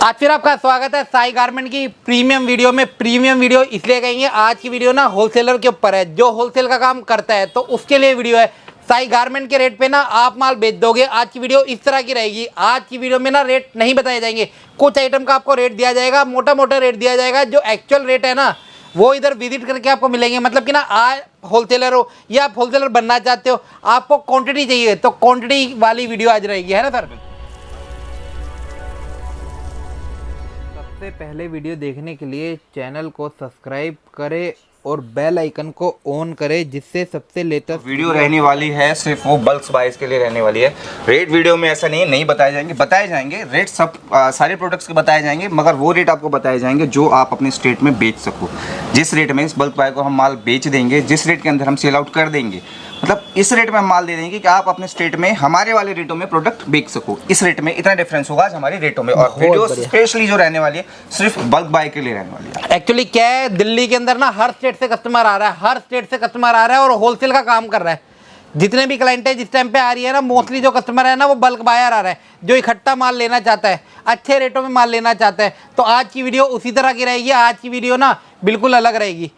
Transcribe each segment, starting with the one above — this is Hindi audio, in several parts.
आज फिर आपका स्वागत है साई गारमेंट की प्रीमियम वीडियो में। प्रीमियम वीडियो इसलिए कहेंगे, आज की वीडियो ना होलसेलर के ऊपर है। जो होलसेल का काम करता है तो उसके लिए वीडियो है। साई गारमेंट के रेट पे ना आप माल बेच दोगे। आज की वीडियो इस तरह की रहेगी। आज की वीडियो में ना रेट नहीं बताए जाएंगे, कुछ आइटम का आपको रेट दिया जाएगा, मोटा मोटा रेट दिया जाएगा। जो एक्चुअल रेट है ना वो इधर विजिट करके आपको मिलेंगे। मतलब कि ना आज होलसेलर हो या आप होलसेलर बनना चाहते हो, आपको क्वांटिटी चाहिए तो क्वांटिटी वाली वीडियो आज रहेगी, है ना सर। सबसे पहले वीडियो देखने के लिए चैनल को सब्सक्राइब करें और बेल आइकन को ऑन करें, जिससे सबसे लेटेस्ट वीडियो रहने वाली है। सिर्फ वो बल्क बाइस के लिए रहने वाली है। रेट वीडियो में ऐसा नहीं बताए जाएंगे, बताए जाएंगे रेट सब सारे प्रोडक्ट्स के बताए जाएंगे, मगर वो रेट आपको बताए जाएंगे जो आप अपने स्टेट में बेच सको। जिस रेट में इस बल्क बाय को हम माल बेच देंगे, जिस रेट के अंदर हम सेल आउट कर देंगे, मतलब इस रेट में हम माल दे देंगे कि आप अपने स्टेट में हमारे वाले रेटों में प्रोडक्ट बेच सको। इस रेट में इतना डिफरेंस होगा आज हमारे रेटों में। और वीडियो स्पेशली जो रहने वाली है सिर्फ बल्क बाय के लिए रहने वाली है। एक्चुअली क्या है, दिल्ली के अंदर ना हर स्टेट से कस्टमर आ रहा है, हर स्टेट से कस्टमर आ रहा है और होलसेल का काम कर रहा है। जितने भी क्लाइंट है जिस टाइम पे आ रही है ना, मोस्टली जो कस्टमर है ना वो बल्क बायर आ रहा है, जो इकट्ठा माल लेना चाहता है, अच्छे रेटों में माल लेना चाहता है। तो आज की वीडियो उसी तरह की रहेगी। आज की वीडियो ना बिल्कुल अलग रहेगी,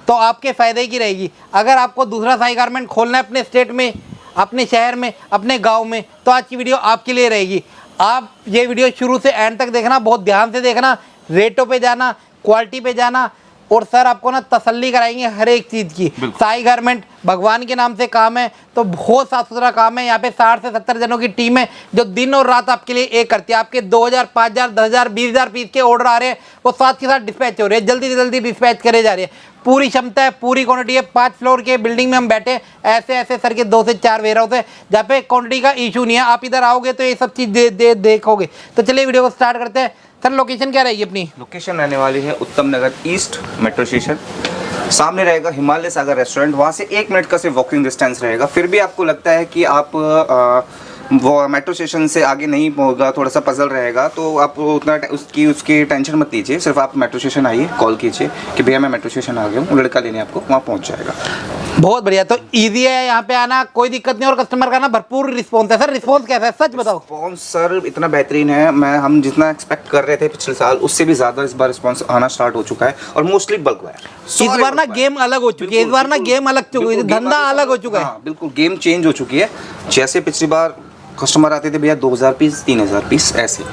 तो आपके फायदे की रहेगी। अगर आपको दूसरा साई गारमेंट खोलना है अपने स्टेट में, अपने शहर में, अपने गाँव में, तो आज की वीडियो आपके लिए रहेगी। आप ये वीडियो शुरू से एंड तक देखना, बहुत ध्यान से देखना, रेटों पे जाना, क्वालिटी पे जाना, और सर आपको ना तसल्ली कराएंगे हर एक चीज़ की। साई गारमेंट भगवान के नाम से काम है, तो बहुत साफ सुथरा काम है। यहाँ पे 60 से 70 जनों की टीम है जो दिन और रात आपके लिए एक करती है। आपके 2000, 5000, 10000, 20000 पीस के ऑर्डर आ रहे हैं, वो साथ के साथ डिस्पैच हो रहे हैं, जल्दी से जल्दी डिस्पैच करे जा रहे हैं। पूरी क्षमता है, पूरी क्वांटिटी है। 5 फ्लोर के बिल्डिंग में हम बैठे, ऐसे ऐसे सर के 2 से 4 वेयर हाउस है जहाँ पे क्वांटिटी का इशू नहीं है। आप इधर आओगे तो ये सब चीज़ देखोगे। तो चलिए वीडियो को स्टार्ट करते हैं। सर लोकेशन क्या रहेगी अपनी? लोकेशन रहने वाली है उत्तम नगर ईस्ट मेट्रो स्टेशन। सामने रहेगा हिमालय सागर रेस्टोरेंट, वहाँ से 1 मिनट का सिर्फ वॉकिंग डिस्टेंस रहेगा। फिर भी आपको लगता है कि आप वो मेट्रो स्टेशन से आगे नहीं होगा, थोड़ा सा पजल रहेगा, तो आप उतना उसकी टेंशन मत लीजिए। सिर्फ आप मेट्रो स्टेशन आइए, कॉल कीजिए कि भैया मैं मेट्रो स्टेशन आ गया हूँ, लड़का लेने आपको वहाँ पहुँच जाएगा। बहुत बढ़िया। तो इजी है यहाँ पे आना, कोई दिक्कत नहीं, और कस्टमर का ना भरपूर रिस्पॉन्स है। सर रिस्पॉन्स कैसा है, सच बताओ? रिस्पॉन्स सर इतना बेहतरीन है, हम जितना एक्सपेक्ट कर रहे थे पिछले साल उससे भी ज़्यादा इस बार रिस्पॉन्स आना स्टार्ट हो चुका है, और मोस्टली बल्क है। इस बार ना गेम अलग हो चुकी है, इस बार ना गेम अलग चुकी है, धंधा अलग हो चुका है। बिल्कुल गेम चेंज हो चुकी है। जैसे पिछली बार कस्टमर आते थे भैया 2000 पीस, 3000 पीस, ऐसे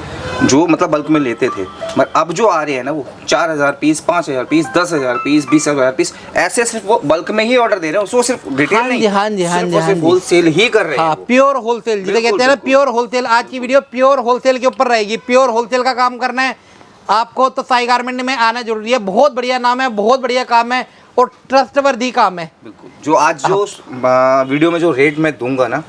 जो मतलब बल्क में लेते थे, मगर अब जो आ रहे हैं ना वो 4000 पीस, 5000 पीस, 10000 पीस, 20000 पीस, ऐसे सिर्फ वो बल्क में ही ऑर्डर दे रहे हैं। वो सिर्फ रिटेल नहीं, हाँ जी, होलसेल ही कर रहे हैं। प्योर होलसेल जिसे कहते हैं ना, प्योर होलसेल। आज की वीडियो प्योर होलसेल के ऊपर रहेगी। प्योर होलसेल का काम करना है आपको तो साई गारमेंट में आना जरूरी है। बहुत बढ़िया नाम है, बहुत बढ़िया काम है और ट्रस्टवर्दी काम है। बिल्कुल। जो आज जो वीडियो में जो रेट मैं दूंगा ना,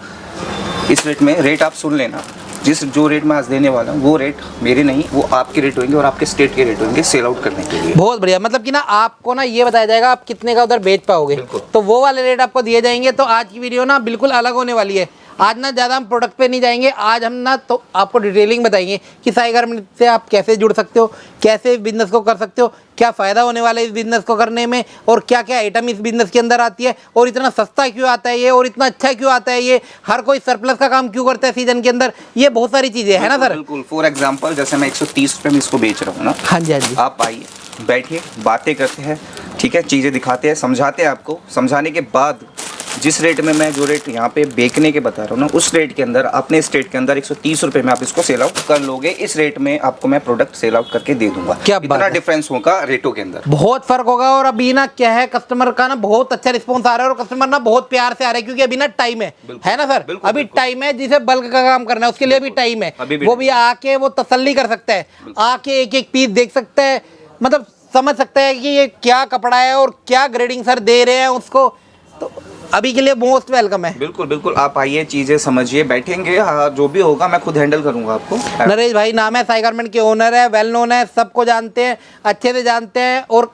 इस रेट में रेट आप सुन लेना। जो रेट मैं आज देने वाला हूँ वो रेट मेरे नहीं, वो आपके रेट होंगे और आपके स्टेट के रेट होंगे सेल आउट करने के लिए। बहुत बढ़िया। मतलब कि ना आपको ना ये बताया जाएगा आप कितने का उधर बेच पाओगे, तो वो वाले रेट आपको दिए जाएंगे। तो आज की वीडियो ना बिल्कुल अलग होने वाली है। आज ना ज़्यादा हम प्रोडक्ट पे नहीं जाएंगे, आज हम ना तो आपको डिटेलिंग बताएंगे कि साई गारमेंट से आप कैसे जुड़ सकते हो, कैसे इस बिज़नेस को कर सकते हो, क्या फ़ायदा होने वाला है इस बिज़नेस को करने में, और क्या क्या आइटम इस बिज़नेस के अंदर आती है, और इतना सस्ता क्यों आता है ये, और इतना अच्छा क्यों आता है ये, हर कोई सरप्लस का काम क्यों करता है सीजन के अंदर। ये बहुत सारी चीज़ें है ना सर। बिल्कुल। फॉर एग्जाम्पल जैसे मैं 130 रुपये में इसको बेच रहा हूँ ना। हाँ जी, हाँ जी। आप आइए, बैठिए, बातें करते हैं, ठीक है, चीज़ें दिखाते हैं, समझाते हैं आपको। समझाने के बाद जिस रेट में मैं जो रेट यहाँ पे बेचने के बता रहा हूँ ना, उस रेट के अंदर अपने स्टेट के अंदर 130 रुपये में आप इसको सेल आउट कर लोगे। इस रेट में आपको मैं प्रोडक्ट सेल आउट करके दे दूंगा। क्या इतना डिफरेंस होगा रेटों के अंदर, बहुत फर्क होगा। और अभी ना क्या है, कस्टमर का ना बहुत अच्छा रिस्पॉन्स आ रहा है और कस्टमर ना बहुत प्यार से आ रहा है, क्योंकि अभी ना टाइम है ना सर। अभी टाइम है, जिसे बल्क का काम करना है उसके लिए भी टाइम है। वो भी आके वो तसल्ली कर सकता है, आके एक एक पीस देख सकता है, मतलब समझ सकता है कि ये क्या कपड़ा है और क्या ग्रेडिंग सर दे रहे हैं उसको। तो अभी के लिए मोस्ट वेलकम है। बिल्कुल बिल्कुल। आप आइए, चीज़ें समझिए, बैठेंगे, जो भी होगा मैं खुद हैंडल करूंगा आपको। नरेश भाई नाम है, साई गारमेंट के ओनर है, वेल नोन है, सबको जानते हैं, अच्छे से जानते हैं, और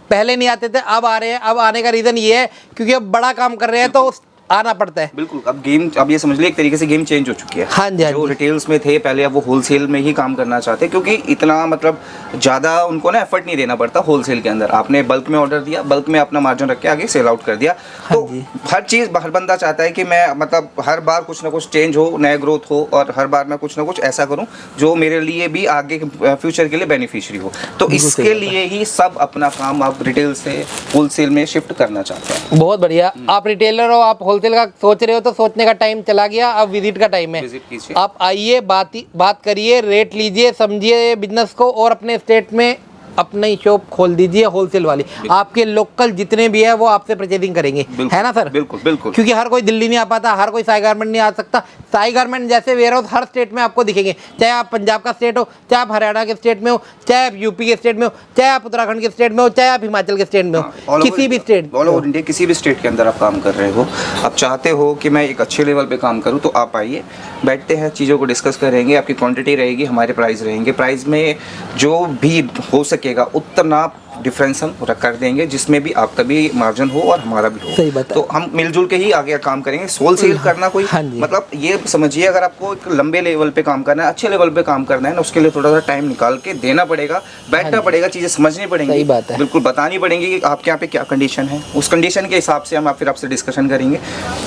पहले नहीं आते थे, अब आ रहे हैं। अब आने का रीज़न ये है क्योंकि अब बड़ा काम कर रहे हैं, तो आना पड़ता है। बिल्कुल, अब ये समझ लीजिए एक तरीके से गेम चेंज हो चुकी है। हाँ जी, हाँ जो जी। रिटेल्स में थे पहले, अब वो होलसेल में ही काम करना चाहते हैं, क्योंकि इतना मतलब ज़्यादा उनको ना एफर्ट नहीं देना पड़ता होलसेल के अंदर। आपने बल्क में ऑर्डर दिया, बल्क में अपना मार्जिन रख के आगे सेल आउट कर दिया। हाँ तो जी। हर चीज़ हर बंदा चाहता है कि मैं मतलब हर बार कुछ ना कुछ चेंज हो, नया ग्रोथ हो, और हर बार मैं कुछ ना कुछ ऐसा करूं जो मेरे लिए भी आगे फ्यूचर के लिए बेनिफिशियरी हो। तो बिल्कुल सही इसके बात है। लिए ही सब अपना काम अब रिटेल से होलसेल में शिफ्ट करना चाहते हैं। बहुत बढ़िया। आप रिटेलर हो, आप होलसेल का सोच रहे हो, तो सोचने का टाइम चला गया, अब विजिट का टाइम है। विजिट कीजिए। आप आइए, बात करिए, रेट लीजिए, समझिए बिजनेस को, और अपने स्टेट में अपनी शॉप खोल दीजिए होलसेल वाली। आपके लोकल जितने भी है वो आपसे परचेजिंग करेंगे, है ना सर? बिल्कुल बिल्कुल। क्योंकि हर कोई दिल्ली नहीं आ पाता, हर कोई साई गारमेंट नहीं आ सकता। साई गारमेंट जैसे वेयर हाउस हर स्टेट में आपको दिखेंगे, चाहे आप पंजाब का स्टेट हो, चाहे आप हरियाणा के स्टेट में हो, चाहे आप यूपी के स्टेट में हो, चाहे आप उत्तराखंड के स्टेट में हो, चाहे आप हिमाचल के स्टेट में हो, किसी भी स्टेट, ऑल ओवर इंडिया किसी भी स्टेट के अंदर आप काम कर रहे हो, आप चाहते हो कि मैं एक अच्छे लेवल पे काम करूं, तो आप आइए, बैठते हैं, चीज़ों को डिस्कस करेंगे। आपकी क्वांटिटी रहेगी, हमारे प्राइस रहेंगे, प्राइस में जो भी हो सकेगा उतना डिफरेंस हम कर देंगे, जिसमें भी आपका भी मार्जिन हो और हमारा भी हो। सही बात है। तो हम मिलजुल के ही आगे काम करेंगे। सोल सेल करना कोई हाँ जी। मतलब ये समझिए, अगर आपको एक लंबे लेवल पे काम करना है, अच्छे लेवल पे काम करना है ना, उसके लिए थोड़ा सा टाइम निकाल के देना पड़ेगा, बैठना पड़ेगा, चीज़ें समझनी पड़ेंगी। सही बात है। बिल्कुल बतानी पड़ेंगी कि आपके यहाँ पे क्या कंडीशन है, उस कंडीशन के हिसाब से हम फिर आपसे डिस्कशन करेंगे।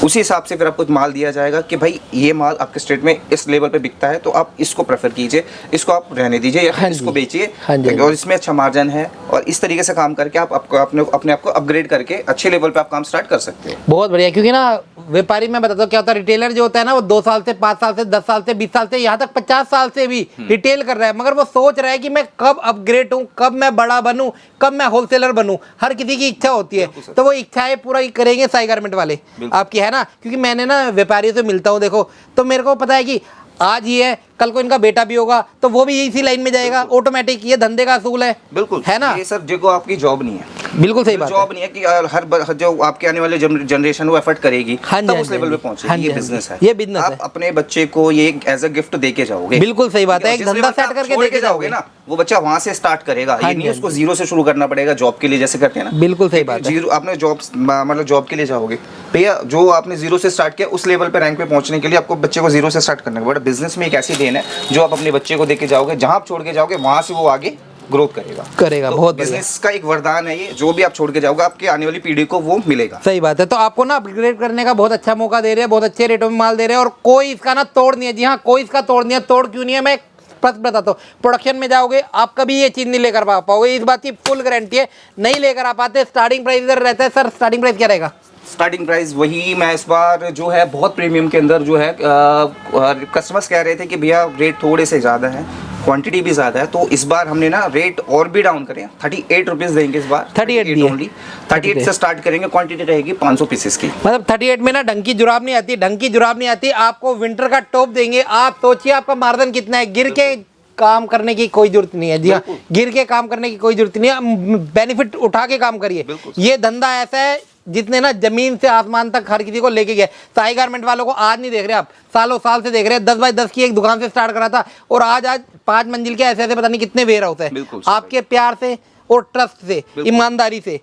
उसी हिसाब से फिर आपको माल दिया जाएगा कि भाई ये माल आपके स्टेट में इस लेवल पे बिकता है, तो आप इसको प्रेफर कीजिए, इसको आप रहने दीजिए या हाँ फिर जी। इसको बेचिए, हाँ जी। और इसमें अच्छा मार्जिन है। और इस तरीके से काम करके आप अपने आप को अपग्रेड करके अच्छे लेवल पे आप काम स्टार्ट कर सकते हो। बहुत बढ़िया। क्योंकि ना व्यापारी, मैं बताता हूँ क्या होता है, रिटेलर जो होता है ना, वो 2 साल से, 5 साल से, 10 साल से, 20 साल से, यहाँ तक 50 साल से भी रिटेल कर रहा है, मगर वो सोच रहा है कि मैं कब अपग्रेड हूँ, कब मैं बड़ा बनूं, कब मैं होलसेलर बनूं। हर किसी की इच्छा होती है, तो वो इच्छाएं पूरा करेंगे साई गारमेंट वाले आपकी, है ना? क्योंकि मैंने ना व्यापारियों से मिलता हूँ, देखो, तो मेरे को पता है कि आज ये है, कल को इनका बेटा भी होगा, तो वो भी इसी लाइन में जाएगा ऑटोमेटिक। ये धंधे का असूल है, बिल्कुल, है ना? ये सर देखो आपकी जॉब नहीं है। बिल्कुल सही बात है। जॉब नहीं है कि हर जो आपके आने वाले जनरेशन वो एफर्ट करेगी, हाँ जी, तब हाँ उस जी, लेवल हाँ पे जी। पहुंचेगी। हाँ जी, ये हाँ जी। बिजनेस है, ये बिजनेस आप है। अपने बच्चे को ये एज अ गिफ्ट दे के जाओगे। बिल्कुल सही बात है। एक जिस धंधा लेवल पे सेट आप करके छोड़ दे के जाओगे ना, वो बच्चा वहां से स्टार्ट करेगा। हाँ ये जी, नहीं हाँ उसको जी। जीरो से शुरू करना पड़ेगा, जॉब के लिए जैसे करते हैं ना। बिल्कुल सही बात है। जीरो आपने जॉब मतलब जॉब के लिए जाओगे भैया, जो आपने जीरो से स्टार्ट किया उस लेवल पे रैंक पे पहुंचने के लिए आपको बच्चे को जीरो से स्टार्ट करना पड़ेगा। बिजनेस में एक ऐसी देन है जो आप अपने बच्चे को दे के जाओगे, जहां आप छोड़ के जाओगे वहां से वो आगे ग्रोथ करेगा। बहुत बढ़िया। बिजनेस का एक वरदान है ये, जो भी आप छोड़ के जाओगे आपके आने वाली पीढ़ी को वो मिलेगा। सही बात है। तो आपको ना अपग्रेड करने का बहुत अच्छा मौका दे रहे हैं, बहुत अच्छे रेटों में माल दे रहे हैं, और कोई इसका ना तोड़ नहीं है। जी हाँ, कोई इसका तोड़ नहीं है। तोड़ क्यों नहीं है, मैं बस बताता हूँ। प्रोडक्शन में जाओगे, आप कभी ये चीज़ नहीं लेकर पाओगे, इस बात की फुल गारंटी है। नहीं लेकर आ पाते। स्टार्टिंग प्राइस इधर रहता है सर, स्टार्टिंग प्राइस क्या रहेगा? स्टार्टिंग प्राइस वही, मैं इस बार जो है बहुत प्रीमियम के अंदर जो है, कस्टमर्स कह रहे थे कि भैया रेट थोड़े से ज़्यादा है, क्वांटिटी भी ज़्यादा है, तो इस बार हमने ना रेट और भी डाउन करें। 38 रुपीज़ देंगे इस बार। 38 ओनली 38 से स्टार्ट करेंगे। क्वांटिटी रहेगी 500 पीसेस की। मतलब 38 में ना ढंग की जुराब नहीं आती, ढंग की जुराब नहीं आती। आपको विंटर का टॉप देंगे। आप सोचिए आपका मार्जिन कितना है। गिर के काम करने की कोई जरूरत नहीं है। जी हाँ, गिर के काम करने की कोई जरूरत नहीं है। बेनिफिट उठा के काम करिए। ये धंधा ऐसा है जितने ना जमीन से आसमान तक हर किसी को लेके गया। साई गारमेंट वालों को आज नहीं देख रहे आप, सालों साल से देख रहे हैं। 10 बाय 10 की एक दुकान से स्टार्ट करा था, और आज 5 मंजिल के ऐसे ऐसे पता नहीं कितने वेयर हाउस है। आपके प्यार से और ट्रस्ट से, ईमानदारी से।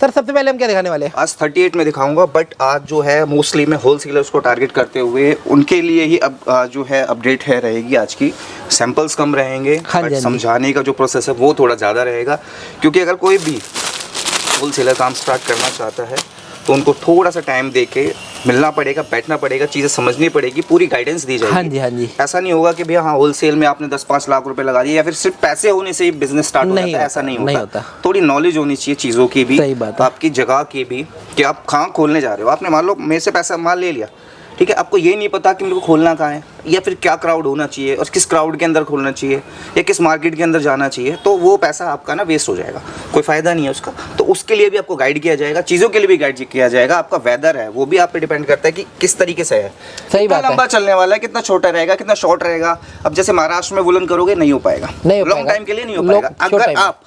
सर सबसे पहले हम क्या दिखाने वाले हैं? आज 38 में दिखाऊंगा, बट आज जो है मोस्टली मैं होलसेलर्स को टारगेट करते हुए उनके लिए ही अब जो है अपडेट है रहेगी आज की। सैंपल्स कम रहेंगे, हाँ जी, बट हाँ जी। समझाने का जो प्रोसेस है वो थोड़ा ज़्यादा रहेगा, क्योंकि अगर कोई भी होलसेलर काम स्टार्ट करना चाहता है तो उनको थोड़ा सा टाइम दे के मिलना पड़ेगा, बैठना पड़ेगा, चीज़ें समझनी पड़ेगी, पूरी गाइडेंस दी जाएगी। हाँ जी, हाँ जी। ऐसा नहीं होगा कि भैया हाँ होलसेल में आपने 10-5 लाख रुपए लगा दिए या फिर सिर्फ पैसे होने से ही बिजनेस स्टार्ट हो नहीं जाता है, ऐसा होता, नहीं नहीं होता। होता। थोड़ी नॉलेज होनी चाहिए चीज़ों की भी, सही बात है। आपकी जगह की भी, कि आप कहाँ खोलने जा रहे हो। आपने मान लो मेरे से पैसा माल ले लिया, ठीक है, आपको ये नहीं पता कि मेरे को खोलना कहाँ है, या फिर क्या क्राउड होना चाहिए और किस क्राउड के अंदर खोलना चाहिए या किस मार्केट के अंदर जाना चाहिए, तो वो पैसा आपका ना वेस्ट हो जाएगा, कोई फ़ायदा नहीं है उसका। तो उसके लिए भी आपको गाइड किया जाएगा, चीज़ों के लिए भी गाइड किया जाएगा। आपका वेदर है वो भी आप पे डिपेंड करता है कि किस तरीके से है, सही कितना बात है। लंबा चलने वाला है, कितना छोटा रहेगा, कितना शॉर्ट रहेगा। अब जैसे महाराष्ट्र में वुलन करोगे नहीं हो पाएगा, नहीं हो लॉन्ग पाएगा। टाइम के लिए नहीं हो लोग पाएगा। short अगर time में। आप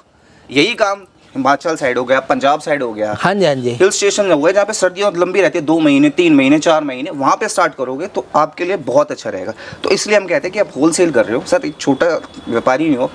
यही काम हिमाचल साइड हो गया, पंजाब साइड हो गया, हाँ जी, हाँ जी, हिल स्टेशन हो गए जहाँ पे सर्दियाँ लंबी रहती है, 2 महीने 3 महीने 4 महीने, वहाँ पे स्टार्ट करोगे तो आपके लिए बहुत अच्छा रहेगा। तो इसलिए हम कहते हैं कि आप होलसेल कर रहे हो सर, एक छोटा व्यापारी नहीं हो,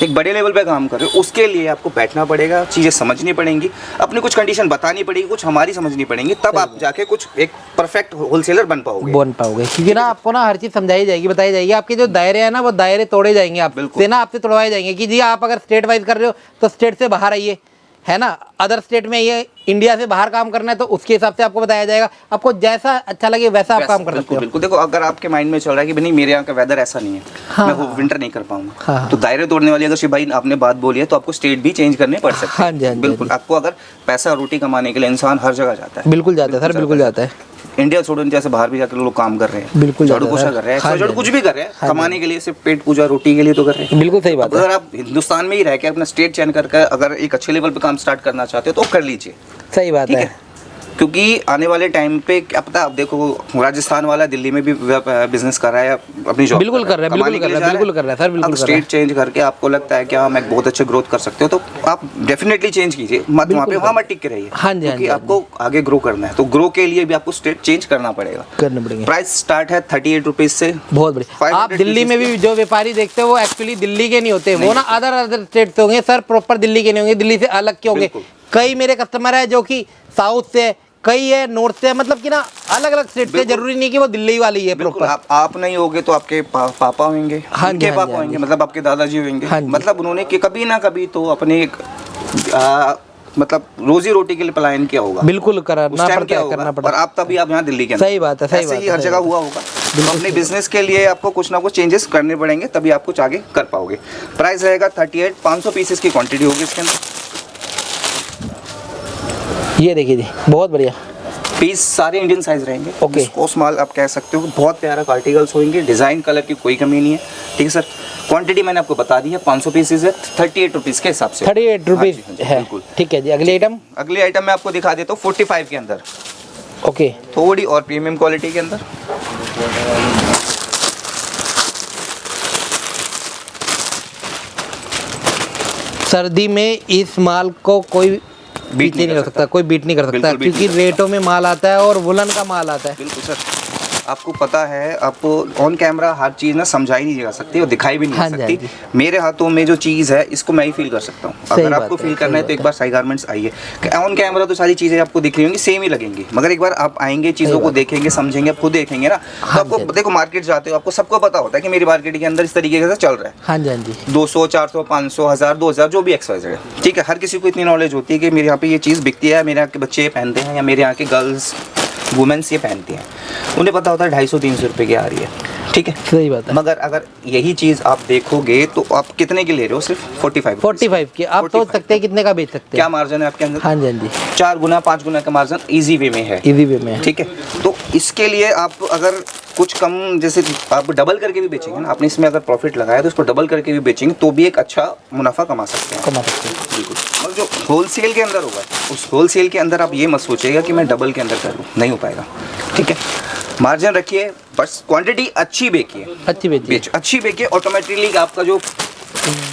एक बड़े लेवल पे काम कर रहे हो, उसके लिए आपको बैठना पड़ेगा, चीज़ें समझनी पड़ेंगी, अपनी कुछ कंडीशन बतानी पड़ेगी, कुछ हमारी समझनी पड़ेंगी, तब आप जाके कुछ एक परफेक्ट होलसेलर बन पाओगे। क्योंकि ना आपको ना हर चीज़ समझाई जाएगी, बताई जाएगी, आपके जो दायरे हैं ना वो दायरे तोड़े जाएंगे आपसे ना, आपसे तोड़वाए जाएंगे कि जी आप अगर स्टेट वाइज कर रहे हो तो स्टेट से बाहर आइए, है ना, अदर स्टेट में ये इंडिया से बाहर काम करना है तो उसके हिसाब से आपको बताया जाएगा, आपको जैसा अच्छा लगे वैसा आप काम कर सकते हो। बिल्कुल। देखो अगर आपके माइंड में चल रहा है कि नहीं मेरे यहाँ का वेदर ऐसा नहीं है, हाँ, मैं वो विंटर नहीं कर पाऊंगा, हाँ, तो दायरे तोड़ने वाली अगर शिव भाई आपने बात बोली है तो आपको स्टेट भी चेंज करने पड़ सकते हाँ जी, हाँ हैं। जी, बिल्कुल, आपको अगर पैसा रोटी कमाने के लिए इंसान हर जगह जाता है, बिल्कुल जाता है सर, बिल्कुल जाता है। इंडिया छोड़ो इंडिया से बाहर भी जाकर लोग काम कर रहे हैं, बिल्कुल झाड़ू जाता पोछा है। कर रहे हैं, हाँ जी, कुछ भी कर रहे हैं, कमाने के लिए, सिर्फ पेट पूजा रोटी के लिए तो कर रहे हैं। बिल्कुल सही बात है। अगर आप हिंदुस्तान में ही रह के अपना स्टेट चयन करके अगर एक अच्छे लेवल पे काम स्टार्ट करना चाहते हो तो कर लीजिए, सही बात ठीक है। है। क्योंकि आने वाले टाइम पे क्या पता, आप देखो राजस्थान वाला दिल्ली में भी बिजनेस कर रहा है, अपनी जॉब बिल्कुल कर रहा है, बिल्कुल कर रहा है, बिल्कुल कर रहा है सर, बिल्कुल कर रहा है। स्टेट चेंज करके आपको लगता है कि हाँ मैं बहुत अच्छे ग्रोथ कर सकते हो तो आप डेफिनेटली चेंज कीजिए, मत वहाँ मत टिक के रहिए। हाँ जी, क्योंकि आपको आगे ग्रो करना है, तो ग्रो के लिए भी आपको स्टेट चेंज करना पड़ेगा। प्राइस स्टार्ट है 38 रुपीज़ से। बहुत बढ़िया। आप दिल्ली में भी जो व्यापारी देखते हो वो एक्चुअली दिल्ली के नहीं होते, वो ना अदर स्टेट से होंगे सर, प्रॉपर दिल्ली के नहीं होंगे, दिल्ली से अलग के होंगे। कई मेरे कस्टमर है जो कि साउथ से, कई है नॉर्थ से, मतलब कि ना अलग अलग स्टेट से, जरूरी नहीं कि वो दिल्ली वाली है प्रॉपर। आप नहीं होगे तो आपके पापा होंगे, उनके पापा होंगे, मतलब आपके दादाजी होंगे, मतलब उन्होंने कि कभी ना कभी तो अपने एक मतलब रोजी रोटी के लिए पलायन किया होगा। बिल्कुल करना पड़ता है, करना पड़ता है। और आप तभी आप यहाँ दिल्ली के अंदर, सही बात है, सही बात है, हर जगह हुआ होगा। तो अपने बिजनेस के लिए आपको कुछ ना कुछ चेंजेस करने पड़ेंगे, तभी आप कुछ आगे कर पाओगे। प्राइस रहेगा 38, 500 पीसेस की क्वांटिटी होगी इसके अंदर। ये देखिए जी, बहुत बढ़िया पीस सारे इंडियन साइज रहेंगे। ओके, विस्कोस माल आप कह सकते हो, बहुत प्यारा आर्टिकल्स होंगे, डिजाइन कलर की कोई कमी नहीं है, ठीक है सर। क्वांटिटी मैंने आपको बता दी है, 500 पीसेज है, 38 रुपीज़ के हिसाब से, 38 रुपीज़ है, ठीक है जी। अगली आइटम मैं आपको दिखा देता हूँ 45 के अंदर। ओके, थोड़ी और प्रीमियम क्वालिटी के अंदर। सर्दी में इस माल को कोई बीट नहीं कर सकता, कोई बीट नहीं कर सकता, क्योंकि रेटों में माल आता है और वुलन का माल आता है। बिल्कुल सर, आपको पता है, आपको ऑन कैमरा हर चीज़ ना समझाई नहीं जा सकती और दिखाई भी नहीं जा सकती। मेरे हाथों में जो चीज़ है इसको मैं ही फील कर सकता हूँ। अगर आपको फील करना है तो एक बार साई गारमेंट्स आइए। ऑन कैमरा तो सारी चीज़ें आपको दिख रही होंगी, सेम ही लगेंगी, मगर एक बार आप आएंगे, चीज़ों को देखेंगे, समझेंगे, आप खुद देखेंगे ना, तो आपको देखो मार्केट जाते हो, आपको सबको पता होता है कि मेरी मार्केट के अंदर इस तरीके से चल रहा है। हाँ जी, हाँ जी, 200, 400, 500, 1000, 2000 जो भी XYZ है, ठीक है। हर किसी को इतनी नॉलेज होती है कि मेरे यहाँ पे ये चीज़ बिकती है, मेरे यहाँ के बच्चे ये पहनते हैं, या मेरे यहाँ के गर्ल्स वुमेन्स ये पहनती हैं, उन्हें पता होता है 250-300 रुपये की आ रही है, ठीक है, सही बात है। मगर अगर यही चीज़ आप देखोगे तो आप कितने की ले रहे हो? सिर्फ 45 की। आप सोच सकते हैं कितने का बेच सकते हैं, क्या मार्जिन है आपके अंदर? हाँ जी, हाँ जी, 4 गुना 5 गुना का मार्जिन इजी वे में है, इजी वे में, ठीक है। तो इसके लिए आप अगर कुछ कम, जैसे आप डबल करके भी बेचेंगे ना, आपने इसमें अगर प्रॉफिट लगाया तो उसको डबल करके भी बेचेंगे तो भी एक अच्छा मुनाफा कमा सकते हैं, बिल्कुल। और जो होलसेल के अंदर होगा, उस होलसेल के अंदर आप ये मत सोचिएगा कि मैं डबल के अंदर कर लूँ, नहीं हो पाएगा, ठीक है। मार्जिन रखिए, बस क्वांटिटी अच्छी बेचिए, अच्छी बेचिए, ऑटोमेटिकली आपका जो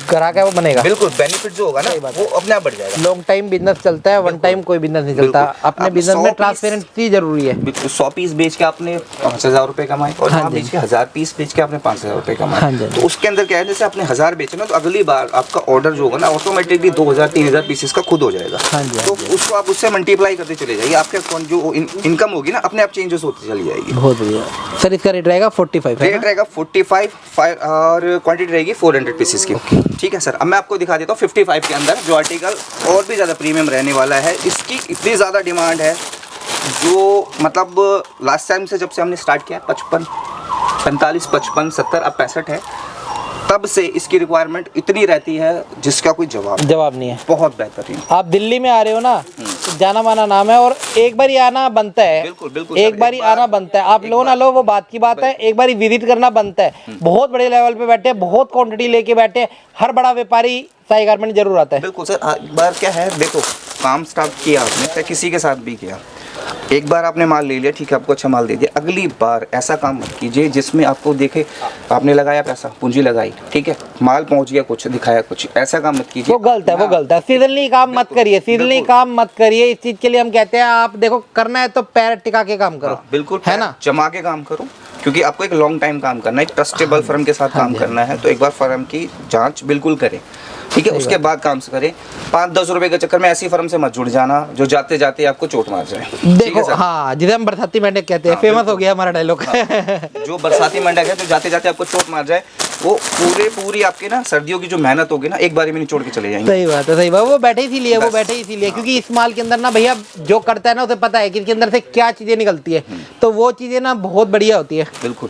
ग्राहक है वो बनेगा, बिल्कुल बेनिफिट जो होगा ना वो अपने आप बढ़ जाएगा। लॉन्ग टाइम बिजनेस चलता है, वन टाइम कोई बिजनेस नहीं चलता। अपने बिजनेस में ट्रांसपेरेंसी जरूरी है। 100 पीस बेच के आपने 5000 रुपये कमाए, और वहाँ बेच के 1000 पीस बेच के आपने 5000 रुपये कमाए। तो उसके अंदर क्या है, जैसे आपने 1000 बेचे ना, तो अगली बार आपका ऑर्डर जो होगा ना ऑटोमेटिकली 2000-3000 पीसेस का खुद हो जाएगा। तो उसको आप उससे मल्टीप्लाई करते चले जाइए, आपके जो इनकम होगी ना अपने आप चेंजेस होती चली जाएगी। बहुत बढ़िया सर। इसका रेट रहेगा 45, रेट रहेगा 45 और क्वांटिटी रहेगी 400 पीसेस की, ठीक है सर। अब मैं आपको दिखा देता हूँ 55 के अंदर जो आर्टिकल और भी ज़्यादा प्रीमियम रहने वाला है। इसकी इतनी ज़्यादा डिमांड है, जो मतलब लास्ट टाइम से जब से हमने स्टार्ट किया 55, 45, 55, 70, अब 65 है, तब से इसकी रिक्वायरमेंट इतनी रहती है जिसका कोई जवाब नहीं है। बहुत बेहतरीन। आप दिल्ली में आ रहे हो ना, तो जाना माना नाम है, और एक बार ही आना बनता है। बिल्कुल एक बार ही आना बनता है। आप लो ना लो वो बात की बात है, एक बार ही विजिट करना बनता है। बहुत बड़े लेवल पे बैठे, बहुत क्वांटिटी लेके बैठे, हर बड़ा व्यापारी साई गारमेंट जरूर आता है। बिल्कुल सर। एक बार क्या है, देखो काम स्टार्ट किया आपने, चाहे किसी के साथ भी किया, एक बार आपने माल ले लिया, ठीक है, आपको अच्छा माल दे दिया, अगली बार ऐसा काम मत कीजिए जिसमें आपको देखे आपने लगाया पैसा, पूंजी लगाई, ठीक है, माल पहुंच गया कुछ, दिखाया कुछ, ऐसा काम मत कीजिए। वो गलत है, वो गलत है। सीजनली काम मत करिए, सीजनली काम मत करिए। इस चीज के लिए हम कहते हैं आप देखो करना है तो पैर टिका के काम करो। बिल्कुल, है ना, जमा के काम करो, क्योंकि आपको एक लॉन्ग टाइम काम करना है, एक ट्रस्टेबल फर्म के साथ काम करना है, तो एक बार फर्म की जांच बिल्कुल करें, ठीक है, उसके बाद काम से करें। 5-10 रुपए के चक्कर में ऐसी फर्म से मत जुड़ जाना जो जाते जाते आपको चोट मार जाए। देखो हाँ, जिसे हम बरसाती मेंढक कहते हैं, फेमस हो गया हमारा डायलॉग। जो बरसाती मेंढक है जो जाते जाते आपको चोट मार जाए, वो पूरी आपकी ना सर्दियों की जो मेहनत होगी ना, एक बारी में निचोड़ के चले जाएंगे। सही बात है, सही बात। वो बैठे इसीलिए, वो बैठे इसीलिए क्योंकि इस माल के अंदर ना भैया जो करता है ना उसे पता है कि इसके अंदर से क्या चीजें निकलती है, तो वो चीजें ना बहुत बढ़िया होती है। बिल्कुल।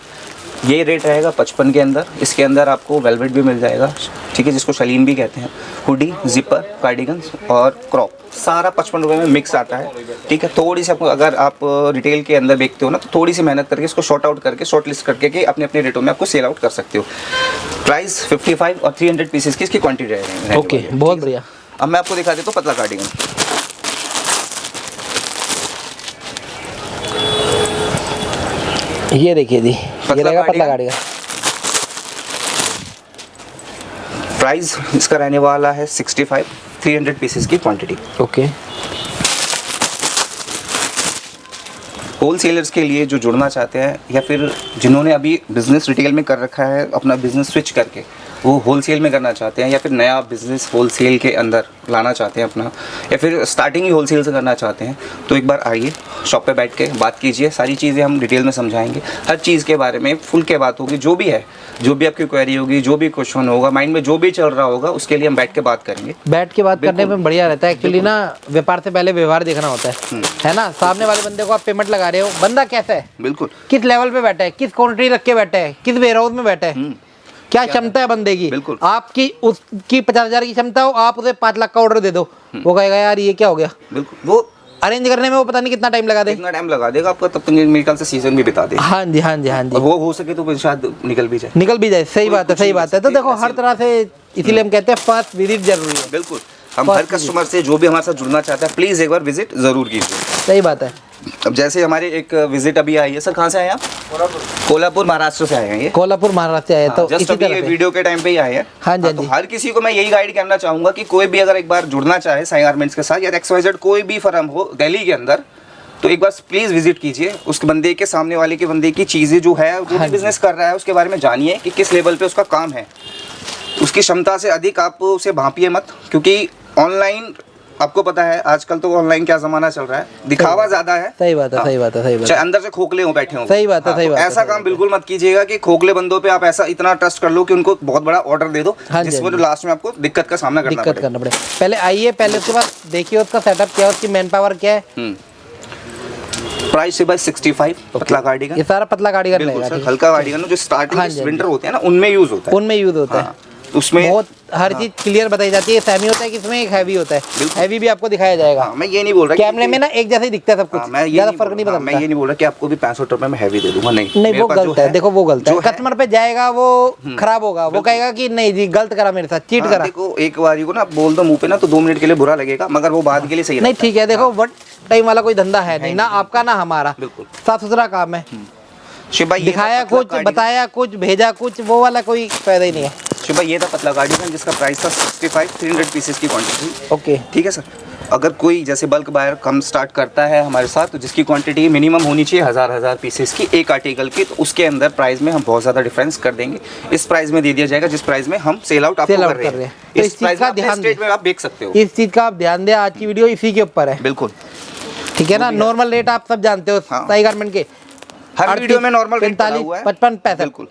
ये रेट रहेगा 55 के अंदर। इसके अंदर आपको वेलवेट भी मिल जाएगा, ठीक है, जिसको शलीन भी कहते हैं, हुडी, जिपर, कार्डिगन्स और क्रॉप, सारा 55 रुपये में मिक्स आता है, ठीक है। थोड़ी सी आपको, अगर आप रिटेल के अंदर बेचते हो ना, तो थोड़ी सी मेहनत करके इसको शॉर्ट आउट करके, शॉर्ट लिस्ट करके कि अपने अपने रेटों में आपको सेल आउट कर सकते हो। प्राइस 55 और 300 पीसेस की इसकी क्वान्टिटी रहेगी। ओके, बहुत बढ़िया। अब मैं आपको दिखा देता हूँ पतला कार्डिगन। ये देखिए जी, ये रहेगा पतला गाड़ी का। प्राइस इसका रहने वाला है 65, 300 पीसेस की क्वांटिटी। ओके। होलसेलर्स के लिए जो जुड़ना चाहते हैं या फिर जिन्होंने अभी बिजनेस रिटेल में कर रखा है, अपना बिजनेस स्विच करके वो होलसेल में करना चाहते हैं, या फिर नया बिजनेस होलसेल के अंदर लाना चाहते हैं अपना, या फिर स्टार्टिंग ही होलसेल से करना चाहते हैं, तो एक बार आइए शॉप पे बैठ के बात कीजिए। सारी चीज़ें हम डिटेल में समझाएंगे, हर चीज़ के बारे में फुल के बात होगी, जो भी है, जो भी आपकी क्वेरी होगी, जो भी क्वेश्चन होगा, माइंड में जो भी चल रहा होगा, उसके लिए हम बैठ के बात करेंगे। बैठ के बात करने में बढ़िया रहता है एक्चुअली ना। व्यापार से पहले व्यवहार देखना होता है ना। सामने वाले बंदे को आप पेमेंट लगा रहे हो, बंदा कैसा है, बिल्कुल, किस लेवल पे बैठा है, किस क्वांटिटी रख के बैठा है, किस वेयरहाउस में बैठा है, क्या क्षमता है बंदे की। बिल्कुल। आपकी उसकी 50,000 की क्षमता हो, आप उसे 5 लाख का ऑर्डर दे दो, वो कहेगा यार ये क्या हो गया। बिल्कुल, वो अरेंज करने में वो पता नहीं कितना टाइम लगा दे, कितना टाइम लगा देगा आपको, तब तक मेरे ख्याल से सीजन भी बिता दे। हाँ जी, हाँ जी, हाँ जी। और वो हो सके तो फिर शायद निकल भी जाए, निकल भी जाए। सही बात है, सही बात है। तो देखो हर तरह से, इसीलिए हम कहते हैं फर्स्ट विजिट जरूरी है। बिल्कुल, हम हर कस्टमर से जो भी हमारे साथ जुड़ना चाहता है, प्लीज़ एक बार विजिट ज़रूर कीजिए। सही बात है। अब जैसे हमारे एक विजिट अभी आई है, सर कहाँ से आए आप? कोल्हापुर महाराष्ट्र से आए हैं ये। कोल्हापुर महाराष्ट्र से आए तो जस्ट इसी अभी तरह ये से। वीडियो के टाइम पे ही आए हैं। हाँ जी, तो हर किसी को मैं यही गाइड करना चाहूंगा कि कोई भी अगर एक बार जुड़ना चाहे साई गारमेंट्स के साथ, या XYZ कोई भी फर्म हो दिल्ली के अंदर, तो एक बार प्लीज विजिट कीजिए। उस बंदे के, सामने वाले के बंदे की चीजें जो है, जो भी बिजनेस कर रहा है, उसके बारे में जानिए कि किस लेवल पे उसका काम है। उसकी क्षमता से अधिक आप उसे भांपिए मत, क्योंकि ऑनलाइन आपको पता है आजकल तो ऑनलाइन क्या जमाना चल रहा है, दिखावा ज्यादा है। सही बात है, सही बात है, सही बात है। चाहे अंदर से खोखले हो बैठे हो। सही बात है, सही बात है। ऐसा काम बिल्कुल मत कीजिएगा कि खोखले बंदों पे आप ऐसा इतना ट्रस्ट कर लो कि उनको बहुत बड़ा ऑर्डर दे दो, जिसमें लास्ट में आपको दिक्कत का सामना करना पड़े। पहले आइए, पहले उसके बाद देखिए उसका सेटअप क्या है, उसकी मैन पावर क्या है। प्राइस से भाई 65 पतला कार्डिगन। ये सारा पतला कार्डिगन बिल्कुल रहेगा। सर, हल्का कार्डिगन जो स्टार्टिंग विंटर होते हैं ना, उनमें यूज होता है। उनमें यूज होता है। उसमें बहुत हर चीज क्लियर बताई जाती है। सेमी होता है कि इसमें एक हैवी होता है, हैवी भी आपको दिखाया जाएगा। मैं ये नहीं बोल रहा कैमरे में ना एक जैसा ही दिखता है सब कुछ, ज्यादा फर्क नहीं पड़ता। मैं ये नहीं बोल रहा कि आपको भी 65 रुपए में हैवी दे दूंगा, नहीं नहीं, वो गलत है। देखो वो गलत है, कस्टमर पे जाएगा वो खराब होगा, वो कहेगा कि नहीं जी गलत करा मेरे साथ, चीट करा। देखो एक बारी को ना बोल दो मुंह पे ना, तो 2 मिनट के लिए बुरा लगेगा, मगर वो बाद के लिए सही नहीं ठीक है। देखो वन टाइम वाला कोई धंधा है नहीं ना आपका ना हमारा, बिल्कुल साफ सुथरा काम है। शिव भाई दिखाया कुछ, बताया कुछ, भेजा कुछ, वो वाला कोई फायदा ही नहीं है। शिव भाई ये था पतला कार्डिगन जिसका प्राइस था 65, 300 पीसेस की क्वांटिटी। ओके, ठीक है सर। अगर कोई जैसे बल्क बायर कम स्टार्ट करता है हमारे साथ, तो जिसकी क्वांटिटी मिनिमम होनी चाहिए 1000 पीसेस की एक आर्टिकल की, तो उसके अंदर प्राइस में हम बहुत ज़्यादा डिफरेंस कर देंगे। इस प्राइस में दे दिया जाएगा जिस प्राइस में हम सेल आउट आपको कर रहे हैं। तो इस प्राइस का ध्यान स्टेट में आप देख सकते हो। इस चीज का आप ध्यान दें, आज की वीडियो इसी के ऊपर है। बिल्कुल ठीक है ना। नॉर्मल रेट आप सब जानते हो साई गारमेंट के, हर वीडियो में नॉर्मल रेट पड़ा हुआ है 55 पैसे। बिल्कुल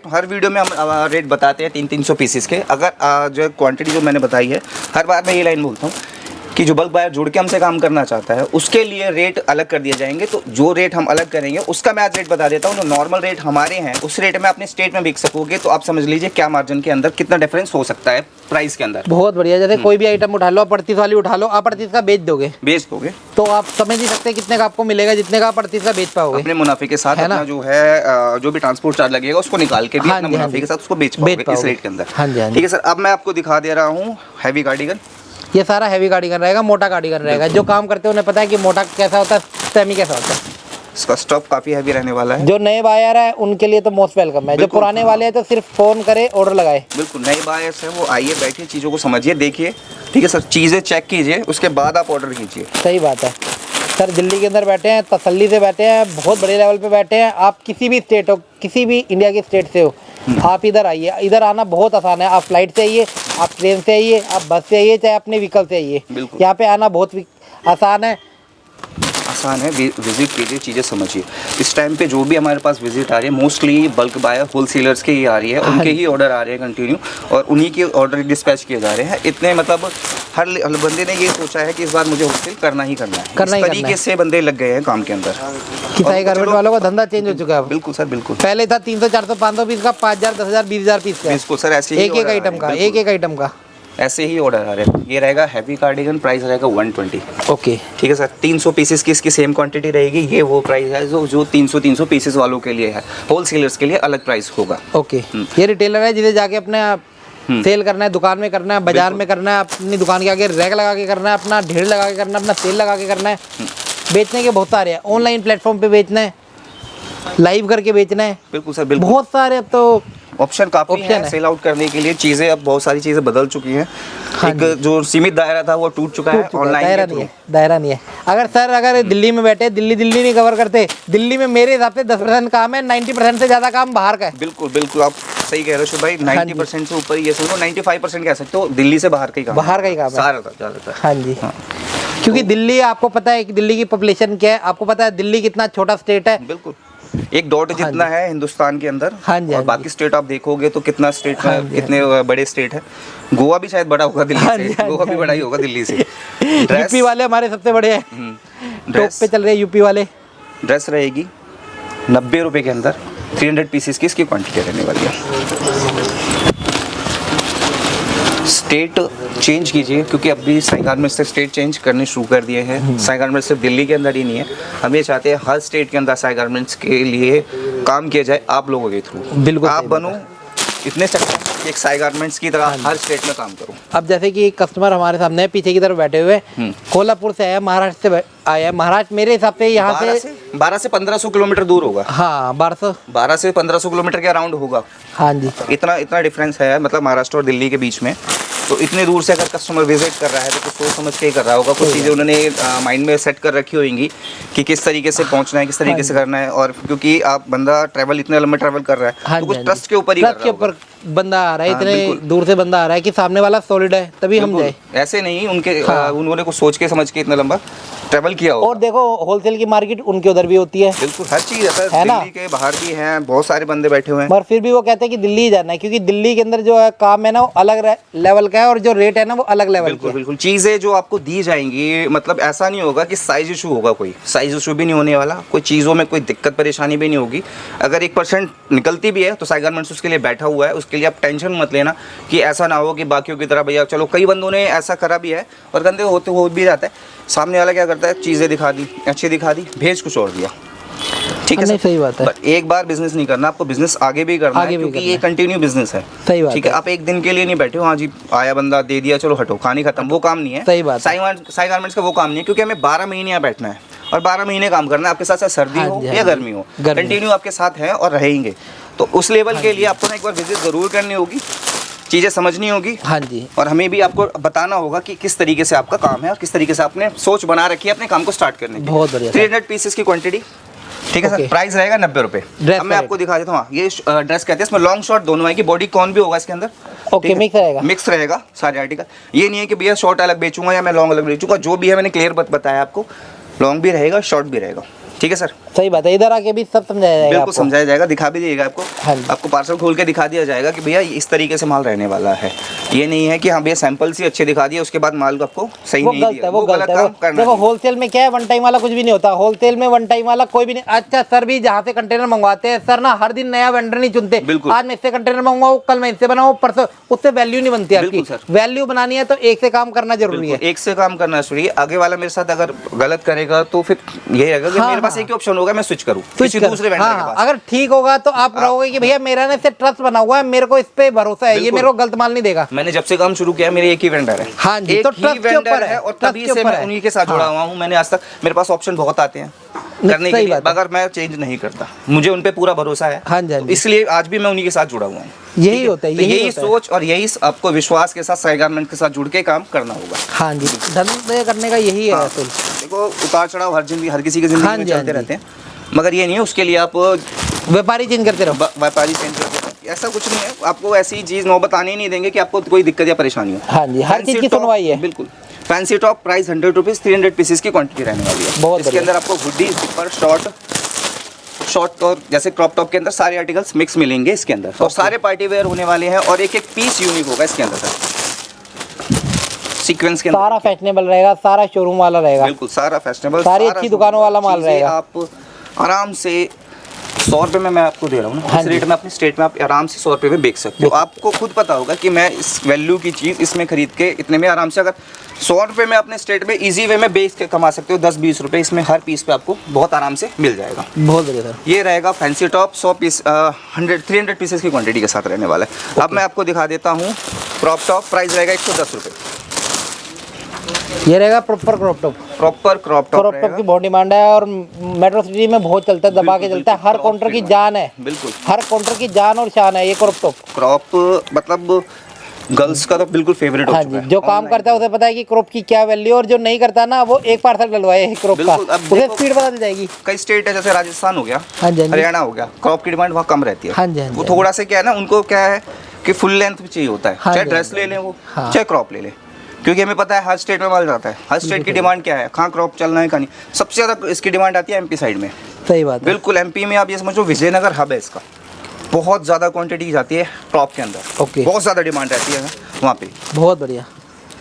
हर वीडियो में हम रेट बताते हैं 300 पीसेस के। अगर जो क्वांटिटी जो मैंने बताई है, हर बार मैं ये लाइन बोलता हूँ कि जो बल्क बायर जुड़ के हमसे काम करना चाहता है उसके लिए रेट अलग कर दिए जाएंगे। तो जो रेट हम अलग करेंगे उसका मैं आज रेट बता देता हूँ। जो नॉर्मल रेट हमारे हैं उस रेट में अपने स्टेट में बिक सकोगे, तो आप समझ लीजिए क्या मार्जिन के अंदर कितना डिफरेंस हो सकता है प्राइस के अंदर। बहुत बढ़िया। जैसे कोई भी आइटम उठा लो, 38 वाली उठा लो, आप 38 का बेच दोगे तो आप समझ नहीं सकते कितने का आपको मिलेगा, जितने का आप 38 का बेच पाओगे। अपने मुनाफे के साथ अपना जो है जो भी ट्रांसपोर्ट चार्ज लगेगा उसको निकाल के भी अपने मुनाफे के साथ उसको बेच पाओगे इस रेट के अंदर। ठीक है सर। अब मैं आपको दिखा दे रहा हूँ हैवी कार्डिगन। ये सारा हैवी कार्डिगन रहेगा, मोटा कार्डिगन रहेगा। जो काम करते हैं उन्हें पता है कि मोटा कैसा होता है, सेमी कैसा होता है? इसका स्टफ काफ़ी हैवी रहने वाला है। जो नए बायर है उनके लिए तो मोस्ट वेलकम है, जो बिल्कुल, पुराने हाँ। वाले हैं तो सिर्फ फ़ोन करे, ऑर्डर लगाए। बिल्कुल, नए बायर्स हैं वो आइए, बैठिए, चीज़ों को समझिए, देखिए, ठीक है सर, चीज़ें चेक कीजिए, उसके बाद आप ऑर्डर कीजिए। सही बात है सर, दिल्ली के अंदर बैठे हैं, तसल्ली से बैठे हैं, बहुत बड़े लेवल पे बैठे हैं। आप किसी भी स्टेट हो, किसी भी इंडिया की स्टेट से हो, आप इधर आइए। इधर आना बहुत आसान है। आप फ्लाइट से आइए, आप ट्रेन से आइए, आप बस से आइए, चाहे अपने व्हीकल से आइए, बिल्कुल। यहाँ पे आना बहुत आसान है। आसान है, विजिट कीजिए, चीज़ें समझिए। इस टाइम पे जो भी हमारे पास विजिट आ रही है मोस्टली बल्क बायर होलसेलर्स के ही आ रही है, उनके ही ऑर्डर आ रहे हैं कंटिन्यू, और उन्हीं के ऑर्डर डिस्पैच किए जा रहे हैं। इतने मतलब हर बंदे ने ये सोचा है कि इस बार मुझे होलसेल करना ही करना है। करना इस ही तरीके करना से बंदे लग गए हैं काम के अंदर। किसाई गारमेंट वालों का धंधा चेंज हो चुका है अब। बिल्कुल सर, बिल्कुल पहले था 300 400 500 पीस का, 5000 10,000 20,000 पीस का, बिल्कुल सर, ऐसे ही एक order आ रहे आइटम हैं, का, बिल्कुल। एक आइटम का। ऐसे ही ऑर्डर आ रहे हैं। ये रहेगा हैवी कार्डिगन, प्राइस रहेगा 120। ओके, ठीक है सर, 300 पीसेस की इसकी सेम क्वांटिटी रहेगी। ये वो प्राइस है जो 300 पीसेस वालों के लिए है। होलसेलर्स के लिए अलग प्राइस होगा। ओके। ये रिटेलर है जिसे जाके अपने सेल करना है, दुकान में करना है, बाजार में करना है, अपनी दुकान के आगे रैक लगा के करना है, अपना ढेर लगा के करना है, अपना सेल लगा के करना है। बेचने के बहुत सारे हैं, ऑनलाइन प्लेटफॉर्म पे बेचना है, लाइव करके बेचना है, बिल्कुल सर, बिल्कुल। बहुत सारे अब तो ऑप्शन काफ़ी ऑप्शन है है। सेल आउट करने के लिए। चीज़ें अब बहुत सारी चीज़ें बदल चुकी हैं। हाँ एक जो सीमित दायरा था वो टूट चुका है दायरा ऑनलाइन के नहीं थ्रू। है, दायरा नहीं है। अगर दिल्ली में बैठे, दिल्ली नहीं कवर करते, दिल्ली में मेरे हिसाब से 10% काम है, 90% से ज़्यादा काम बाहर का है। बिल्कुल बिल्कुल, आप सही कह रहे हो शुभ भाई। 90% से ऊपर, ये समझो 95% कह सकते हो, दिल्ली से बाहर का ही काम बाहर का ही काम है। ज़्यादातर। हाँ जी, क्योंकि दिल्ली, आपको पता है कि दिल्ली की पॉपुलेशन क्या है, आपको पता है दिल्ली कितना छोटा स्टेट है। बिल्कुल, एक डॉट जितना है हिंदुस्तान के अंदर। हाँ जी, और हाँ बाकी स्टेट आप देखोगे तो कितना स्टेट हाँ में जी, कितने बड़े स्टेट है। गोवा भी शायद बड़ा होगा दिल्ली हाँ से। जी, हाँ गोवा जी, भी हाँ बड़ा ही जी। होगा दिल्ली से। यूपी वाले हमारे सबसे बड़े हैं, टॉप ड्रेस पे चल रहे हैं यूपी वाले। ड्रेस रहेगी 90 रुपये के अंदर, 300 पीसेस की इसकी क्वांटिटी रहने वाली है। स्टेट चेंज कीजिए, क्योंकि अभी साई गारमेंट्स से स्टेट चेंज करने शुरू कर दिए हैं। साई गारमेंट्स सिर्फ दिल्ली के अंदर ही नहीं है, हम ये चाहते हैं हर स्टेट के अंदर साई गारमेंट्स के लिए काम किया जाए आप लोगों के थ्रू। बिल्कुल आप सही बात बनो इतने सक्षम कि एक साई गारमेंट्स की तरह हर स्टेट में काम करो। अब जैसे कि एक कस्टमर हमारे सामने है, पीछे की तरफ बैठे हुए, कोल्हापुर से आया, महाराष्ट्र से आया है। महाराष्ट्र मेरे हिसाब से यहाँ से 12 से 1500 किलोमीटर दूर होगा। हाँ 1200, 12 से 1500 किलोमीटर के अराउंड होगा। हाँ जी, इतना डिफरेंस है, मतलब महाराष्ट्र और दिल्ली के बीच में। तो इतने दूर से अगर कस्टमर विजिट कर रहा है तो कुछ सोच समझ के ही कर रहा होगा। कुछ चीज़ें उन्होंने माइंड में सेट कर रखी होंगी कि किस तरीके से पहुंचना है, किस तरीके से करना है। और क्योंकि आप बंदा ट्रैवल इतने लंबे ट्रैवल कर रहा हाँ है तो जी, कुछ हाँ जी। ट्रस्ट के ऊपर ही कर ट्रस्ट के रहा होगा। ऊपर बंदा आ रहा है, हाँ, इतने बिल्कुल। दूर से बंदा आ रहा है कि सामने वाला सॉलिड है, तभी हम बिल्कुल, जाए। ऐसे नहीं उनके हाँ। उन्होंने कुछ सोच के समझ के इतना लंबा ट्रैवल किया होगा। और देखो होलसेल की मार्केट उनके उधर भी होती है, बिल्कुल, हर चीज़ है सर। है ना? दिल्ली के बाहर भी हैं, बहुत सारे बंदे बैठे हुए हैं। मगर फिर भी वो कहते हैं कि दिल्ली ही जाना है, क्योंकि दिल्ली के अंदर जो है काम है ना वो अलग लेवल का है, और जो रेट है ना वो अलग लेवल बिल्कुल का है। बिल्कुल, चीज़ें जो आपको दी जाएंगी, मतलब ऐसा नहीं होगा कि साइज इशू होगा, कोई साइज इशू भी नहीं होने वाला, कोई चीज़ों में कोई दिक्कत परेशानी भी नहीं होगी। अगर 1% निकलती भी है तो साई गारमेंट्स उसके लिए बैठा हुआ है, उसके लिए आप टेंशन मत लेना कि ऐसा ना हो कि बाकियों की तरह भैया चलो। कई बंदों ने ऐसा करा भी है और गंदे होते हो भी जाता है। सामने वाला क्या करता है, चीज़ें दिखा दी, अच्छी दिखा दी, भेज कुछ और दिया। ठीक है नहीं, सर? सही बात है। बट एक बार बिजनेस नहीं करना, आपको बिजनेस आगे भी करना आगे है, भी क्योंकि करना ये है। कंटिन्यू बिजनेस है। सही बात ठीक है, है। आप एक दिन के लिए नहीं बैठे हो, हाँ जी आया बंदा दे दिया चलो हटो कहानी खत्म, वो काम नहीं है। सही बात है। साई गारमेंट्स का वो काम नहीं है, क्योंकि हमें 12 महीने यहाँ बैठना है और 12 महीने काम करना है। आपके साथ साथ सर्दी हाँ हो जी, हाँ या जी। गर्मी हो, गर्मी। कंटिन्यू आपके साथ हैं और रहेंगे। तो उस लेवल के लिए आपको ना एक बार विजिट ज़रूर करनी होगी, चीज़ें समझनी होगी। हाँ जी, और हमें भी आपको बताना होगा कि किस तरीके से आपका काम है और किस तरीके से आपने सोच बना रखी है अपने काम को स्टार्ट करने की। बहुत बढ़िया सर। 300 पीसेस की क्वांटिटी। ठीक है सर, Okay. प्राइस रहेगा 90 रुपये। ड्रेस अब मैं आपको दिखा देता हूँ। हाँ, ये ड्रेस कहते हैं, इसमें लॉन्ग शॉर्ट दोनों आएगी, बॉडी कॉन भी होगा इसके अंदर। ओके, मिक्स रहेगा। मिक्स रहेगा सारे आर्टिकल। ये नहीं है कि भैया शॉर्ट अलग बेचूंगा या मैं लॉन्ग अलग बेचूंगा, जो भी है मैंने क्लियर बताया आपको। लॉन्ग भी रहेगा, शॉर्ट भी रहेगा। ठीक है सर, सही बात है, इधर आके भी सब समझाया जाएगा बिल्कुल आपको। समझाया जाएगा, दिखा भी दिएगा आपको। हाँ जी। आपको पार्सल खोल के दिखा दिया जाएगा कि भैया इस तरीके से माल रहने वाला है। ये नहीं है कि हाँ भैया सैंपल से अच्छे दिखा दिए उसके बाद माल को आपको सही वो नहीं गलत दिया, है, वो गलत है। काम करना देखो नहीं। होलसेल में क्या है, वन टाइम वाला कुछ भी नहीं होता। होलसेल में वन टाइम वाला कोई भी नहीं। अच्छा सर भी जहाँ से कंटेनर मंगवाते हैं सर ना, हर दिन नया वेंडर नहीं चुनते। बिल्कुल। आज मैं इससे कंटेनर मंगवाऊँ, कल मैं इससे बनाऊँ, परसों, उससे वैल्यू नहीं बनती आपकी। बिल्कुल सर। वैल्यू बनानी है तो एक से काम करना जरूरी है। बिल्कुल, एक से काम करना चाहिए। आगे वाला मेरे साथ अगर गलत करेगा तो फिर ये रहेगा कि हाँ, मेरे पास एक ही ऑप्शन होगा, मैं स्विच करूँ स्विच किसी कर। दूसरे वेंडर के पास। अगर ठीक होगा तो आप रहोगे कि भैया मेरा ना इससे ट्रस्ट बना हुआ है, मेरे को इस पे भरोसा है, ये बिल्कुल। मेरे को गलत माल नहीं देगा। मैंने जब से काम शुरू किया मेरे एक ही वेंडर है। हाँ जी, एक तो ही ट्रस्ट के वेंडर ऊपर है है, और ट्रस्ट तभी के से ऊपर मैं है। उन्हीं के साथ जुड़ा हुआ हूँ। मैंने आज तक, मेरे पास ऑप्शन बहुत आते हैं करने के सही लिए, बात है। मगर मैं चेंज नहीं करता, मुझे उन पे पूरा भरोसा है। हाँ जी, हाँ तो जी। इसलिए आज भी मैं उन्हीं के साथ जुड़ा हुआ हूँ। यही ठीक है? होता है, तो यही यही होता है। सोच और यही आपको विश्वास के साथ साई गारमेंट के साथ जुड़ के काम करना होगा। हाँ जी, धंधे करने का यही है हाँ। असल। देखो उतार चढ़ाव हर जिंदगी, हर किसी की जिंदगी हाँ में जी, हाँ चलते जी। रहते हैं, मगर ये नहीं है उसके लिए आप व्यापारी चेंज करते रहो। व्यापारी चेंज करते हैं। ऐसा कुछ नहीं है, आपको ऐसी चीज़ नौबत आने ही नहीं देंगे कि आपको कोई दिक्कत या परेशानी हो। हाँ जी, हर चीज़ की सुनवाई है। बिल्कुल। Fancy top price 100 rupees, 300 pieces की क्वांटिटी रहने वाली है। बहुत इसके बढ़िया। अंदर आपको हुडी, जिपर, शॉर्ट और जैसे क्रॉप टॉप के अंदर सारे आर्टिकल्स मिक्स मिलेंगे इसके अंदर, और सारे पार्टी वेयर होने वाले हैं, और एक एक पीस यूनिक होगा इसके अंदर सर। सीक्वेंस के अंदर सारा फैशनेबल रहेगा, सारा शोरूम वाला रहेगा। बिल्कुल सारा फैशनेबल, सारी अच्छी दुकानों वाला माल चीज़ें रहेगा। आप आराम से 100 रुपये में मैं आपको दे रहा हूँ ना, हाँ इस जी। रेट में अपनी स्टेट में आप आराम से 100 रुपये में बेच सकते हो। आपको खुद पता होगा कि मैं इस वैल्यू की चीज़ इसमें खरीद के इतने में आराम से, अगर 100 रुपये में अपने स्टेट में इजी वे में बेच के कमा सकते हो 10-20 रुपये इसमें हर पीस पे आपको बहुत आराम से मिल जाएगा। बहुत बढ़िया सर। ये रहेगा फैंसी टॉप 100 पीस 300 पीसेस की क्वांटिटी के साथ रहने वाला है। अब मैं आपको दिखा देता हूँ क्रॉप टॉप, प्राइस रहेगा 110 रुपये। ये रहेगा proper crop top. Proper crop top crop top की बहुत डिमांड है और मेट्रो सिटी में बहुत चलता है, दबा के चलता है, हर काउंटर की जान है। बिल्कुल हर काउंटर की जान और शान है ये क्रॉप टॉप। क्रॉप मतलब गर्ल्स का तो बिल्कुल फेवरेट हो हाँ चुका जी, है। जो काम करता है उसे पता है कि क्रॉप की क्या वैल्यू, और जो नहीं करता ना वो एक पार्सल डलवाए क्रॉप का, बिल्कुल, अब उसे देखो- स्पीड पता चल जाएगी। कई स्टेट है जैसे राजस्थान हो गया, हाँ जी, हाँ जी। हरियाणा हो गया, क्रॉप की डिमांड वहाँ कम रहती है। हाँ जी, हाँ जी, वो हाँ जी। थोड़ा सा क्या है ना, उनको क्या है कि फुल लेंथ भी चाहिए होता है, हाँ चाहे जी, ड्रेस हाँ ले जी। लें वो, हाँ। चाहे क्रॉप ले लें, क्योंकि हमें पता है हर स्टेट में माल जाता है, हर स्टेट की डिमांड क्या है, कहाँ क्रॉप चलना है कहाँ नहीं। सबसे ज़्यादा इसकी डिमांड आती है एमपी साइड में। सही बात है। बिल्कुल एमपी में आप ये समझो विजयनगर हब है इसका, बहुत ज़्यादा क्वांटिटी जाती है क्रॉप के अंदर। ओके। बहुत ज़्यादा डिमांड रहती है वहाँ पे। बहुत बढ़िया।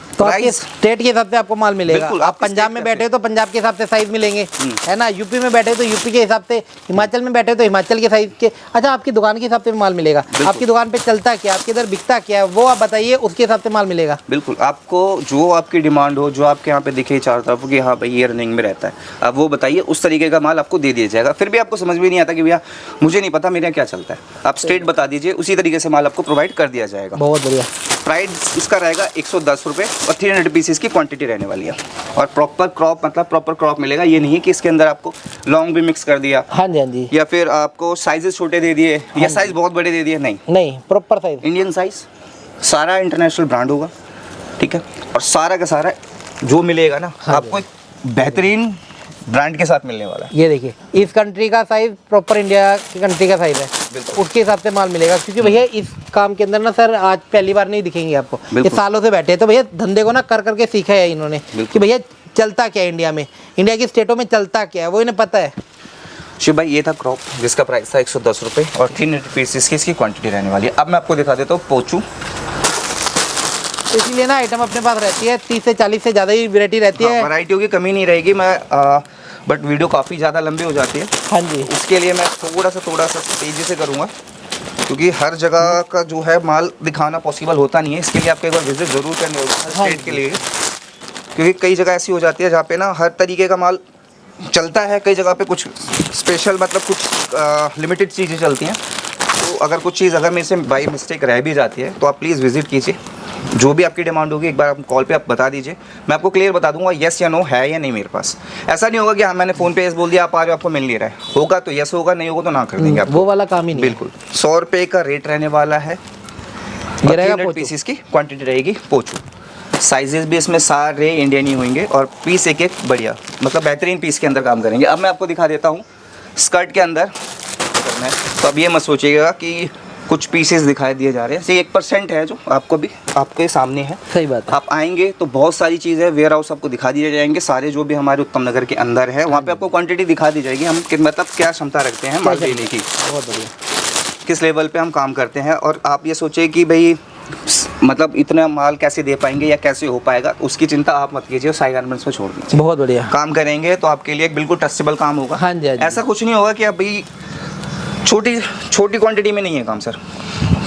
तो आपके Price- स्टेट के हिसाब से आपको माल मिलेगा। बिल्कुल, आप आपके पंजाब state में का बैठे हो तो पंजाब के हिसाब से साइज मिलेंगे, है ना। यूपी में बैठे हो तो यूपी के हिसाब से, हिमाचल में बैठे हो तो हिमाचल के साइज के। अच्छा, आपकी दुकान के हिसाब से भी माल मिलेगा। आपकी दुकान पे चलता क्या, आपके इधर बिकता क्या है, वो आप बताइए, उसके हिसाब से माल मिलेगा। बिल्कुल, आपको जो आपकी डिमांड हो, जो आपके यहाँ पे दिखे चारों तरफ कि हाँ भाई ये रनिंग में रहता है, आप वो बताइए, उस तरीके का माल आपको दे दिया जाएगा। फिर भी आपको समझ में नहीं आता कि भैया मुझे नहीं पता मेरे यहाँ क्या चलता है, आप स्टेट बता दीजिए, उसी तरीके से माल आपको प्रोवाइड कर दिया जाएगा। बहुत बढ़िया। प्राइस इसका रहेगा 110 रुपये और 300 पीसेस की क्वांटिटी रहने वाली है। और प्रॉपर क्रॉप मतलब प्रॉपर क्रॉप मिलेगा, ये नहीं है कि इसके अंदर आपको लॉन्ग भी मिक्स कर दिया हाँ जी, हाँ जी। या फिर आपको साइजेस छोटे दे दिए या साइज बहुत बड़े दे दिए, नहीं, नहीं, प्रॉपर साइज। इंडियन साइज, सारा इंटरनेशनल ब्रांड होगा, ठीक है। और सारा का सारा जो मिलेगा ना हाँ आपको एक बेहतरीन ब्रांड के साथ मिलने वाला है। ये देखिए, इस कंट्री का साइज प्रॉपर इंडिया की कंट्री का साइज है, बिल्कुल। उसके हिसाब से माल मिलेगा। क्योंकि भैया इस काम के अंदर ना सर आज पहली बार नहीं दिखेंगे आपको, ये बिल्कुल। सालों से बैठे हैं। तो भैया धंधे को ना कर करके सीखा है इन्होंने कि भैया चलता क्या है इंडिया में, इंडिया की स्टेटों में चलता क्या है, वो इन्हें पता है। शिव भाई ये था क्रॉप जिसका प्राइस था 110 रुपये और 300 पीसेस की इसकी क्वांटिटी रहने वाली है। अब मैं आपको दिखा देता हूँ पोचू। तो इसीलिए ना आइटम अपने पास रहती है 30 से 40 से ज़्यादा ही वैरायटी रहती है। वैरायटियों की कमी नहीं रहेगी, मैं बट वीडियो काफ़ी ज़्यादा लंबी हो जाती है, हाँ जी, उसके लिए मैं थोड़ा सा तेज़ी से करूँगा, क्योंकि हर जगह का जो है माल दिखाना पॉसिबल होता नहीं है। इसके लिए आपको एक बार विजिट ज़रूर करनी होगी हर हाँ स्टेट के लिए, क्योंकि कई जगह ऐसी हो जाती है जहाँ पे ना हर तरीके का माल चलता है, कई जगह पे कुछ स्पेशल मतलब कुछ लिमिटेड चीज़ें चलती हैं। तो अगर कुछ चीज़ अगर मेरे से बाई मिस्टेक रह भी जाती है तो आप प्लीज़ विजिट कीजिए, जो भी आपकी डिमांड होगी एक बार आप कॉल पे आप बता दीजिए, मैं आपको क्लियर बता दूंगा येस या नो है या नहीं मेरे पास। ऐसा नहीं होगा कि हाँ मैंने फ़ोन पे येस बोल दिया, आप आ रहे हो आपको मिल नहीं रहा है, होगा तो येस होगा, नहीं होगा तो ना कर देंगे आपको। वो वाला काम ही नहीं है। बिल्कुल 100 रुपये का रेट रहने वाला है, ये रहेगा 300 पोचू। पीसेस की क्वांटिटी रहेगी पोचू। साइजेस भी इसमें सारे इंडियन ही होंगे और पीस एक एक बढ़िया मतलब बेहतरीन पीस के अंदर काम करेंगे। अब मैं आपको दिखा देता हूँ स्कर्ट के अंदर करना है, तो अब ये मत सोचिएगा कि कुछ पीसेस दिखाई दिए जा रहे हैं, सिर्फ 1% है जो आपको भी आपके सामने है। सही बात है। आप आएंगे तो बहुत सारी चीज़ें वेयर हाउस आपको दिखा दिए जाएंगे, सारे जो भी हमारे उत्तम नगर के अंदर है वहाँ पे आपको क्वांटिटी दिखा दी जाएगी, हम मतलब क्या क्षमता रखते हैं माल देने की, बहुत बढ़िया। किस लेवल पे हम काम करते हैं। और आप ये सोचिए कि भाई मतलब इतना माल कैसे दे पाएंगे या कैसे हो पाएगा, उसकी चिंता आप मत कीजिए, साई गारमेंट्स में छोड़ दीजिए। बहुत बढ़िया। काम करेंगे तो आपके लिए एक बिल्कुल ट्रस्टेबल काम होगा। हाँ जी, हाँ जी। ऐसा कुछ नहीं होगा कि अब भाई छोटी क्वांटिटी में नहीं है काम सर,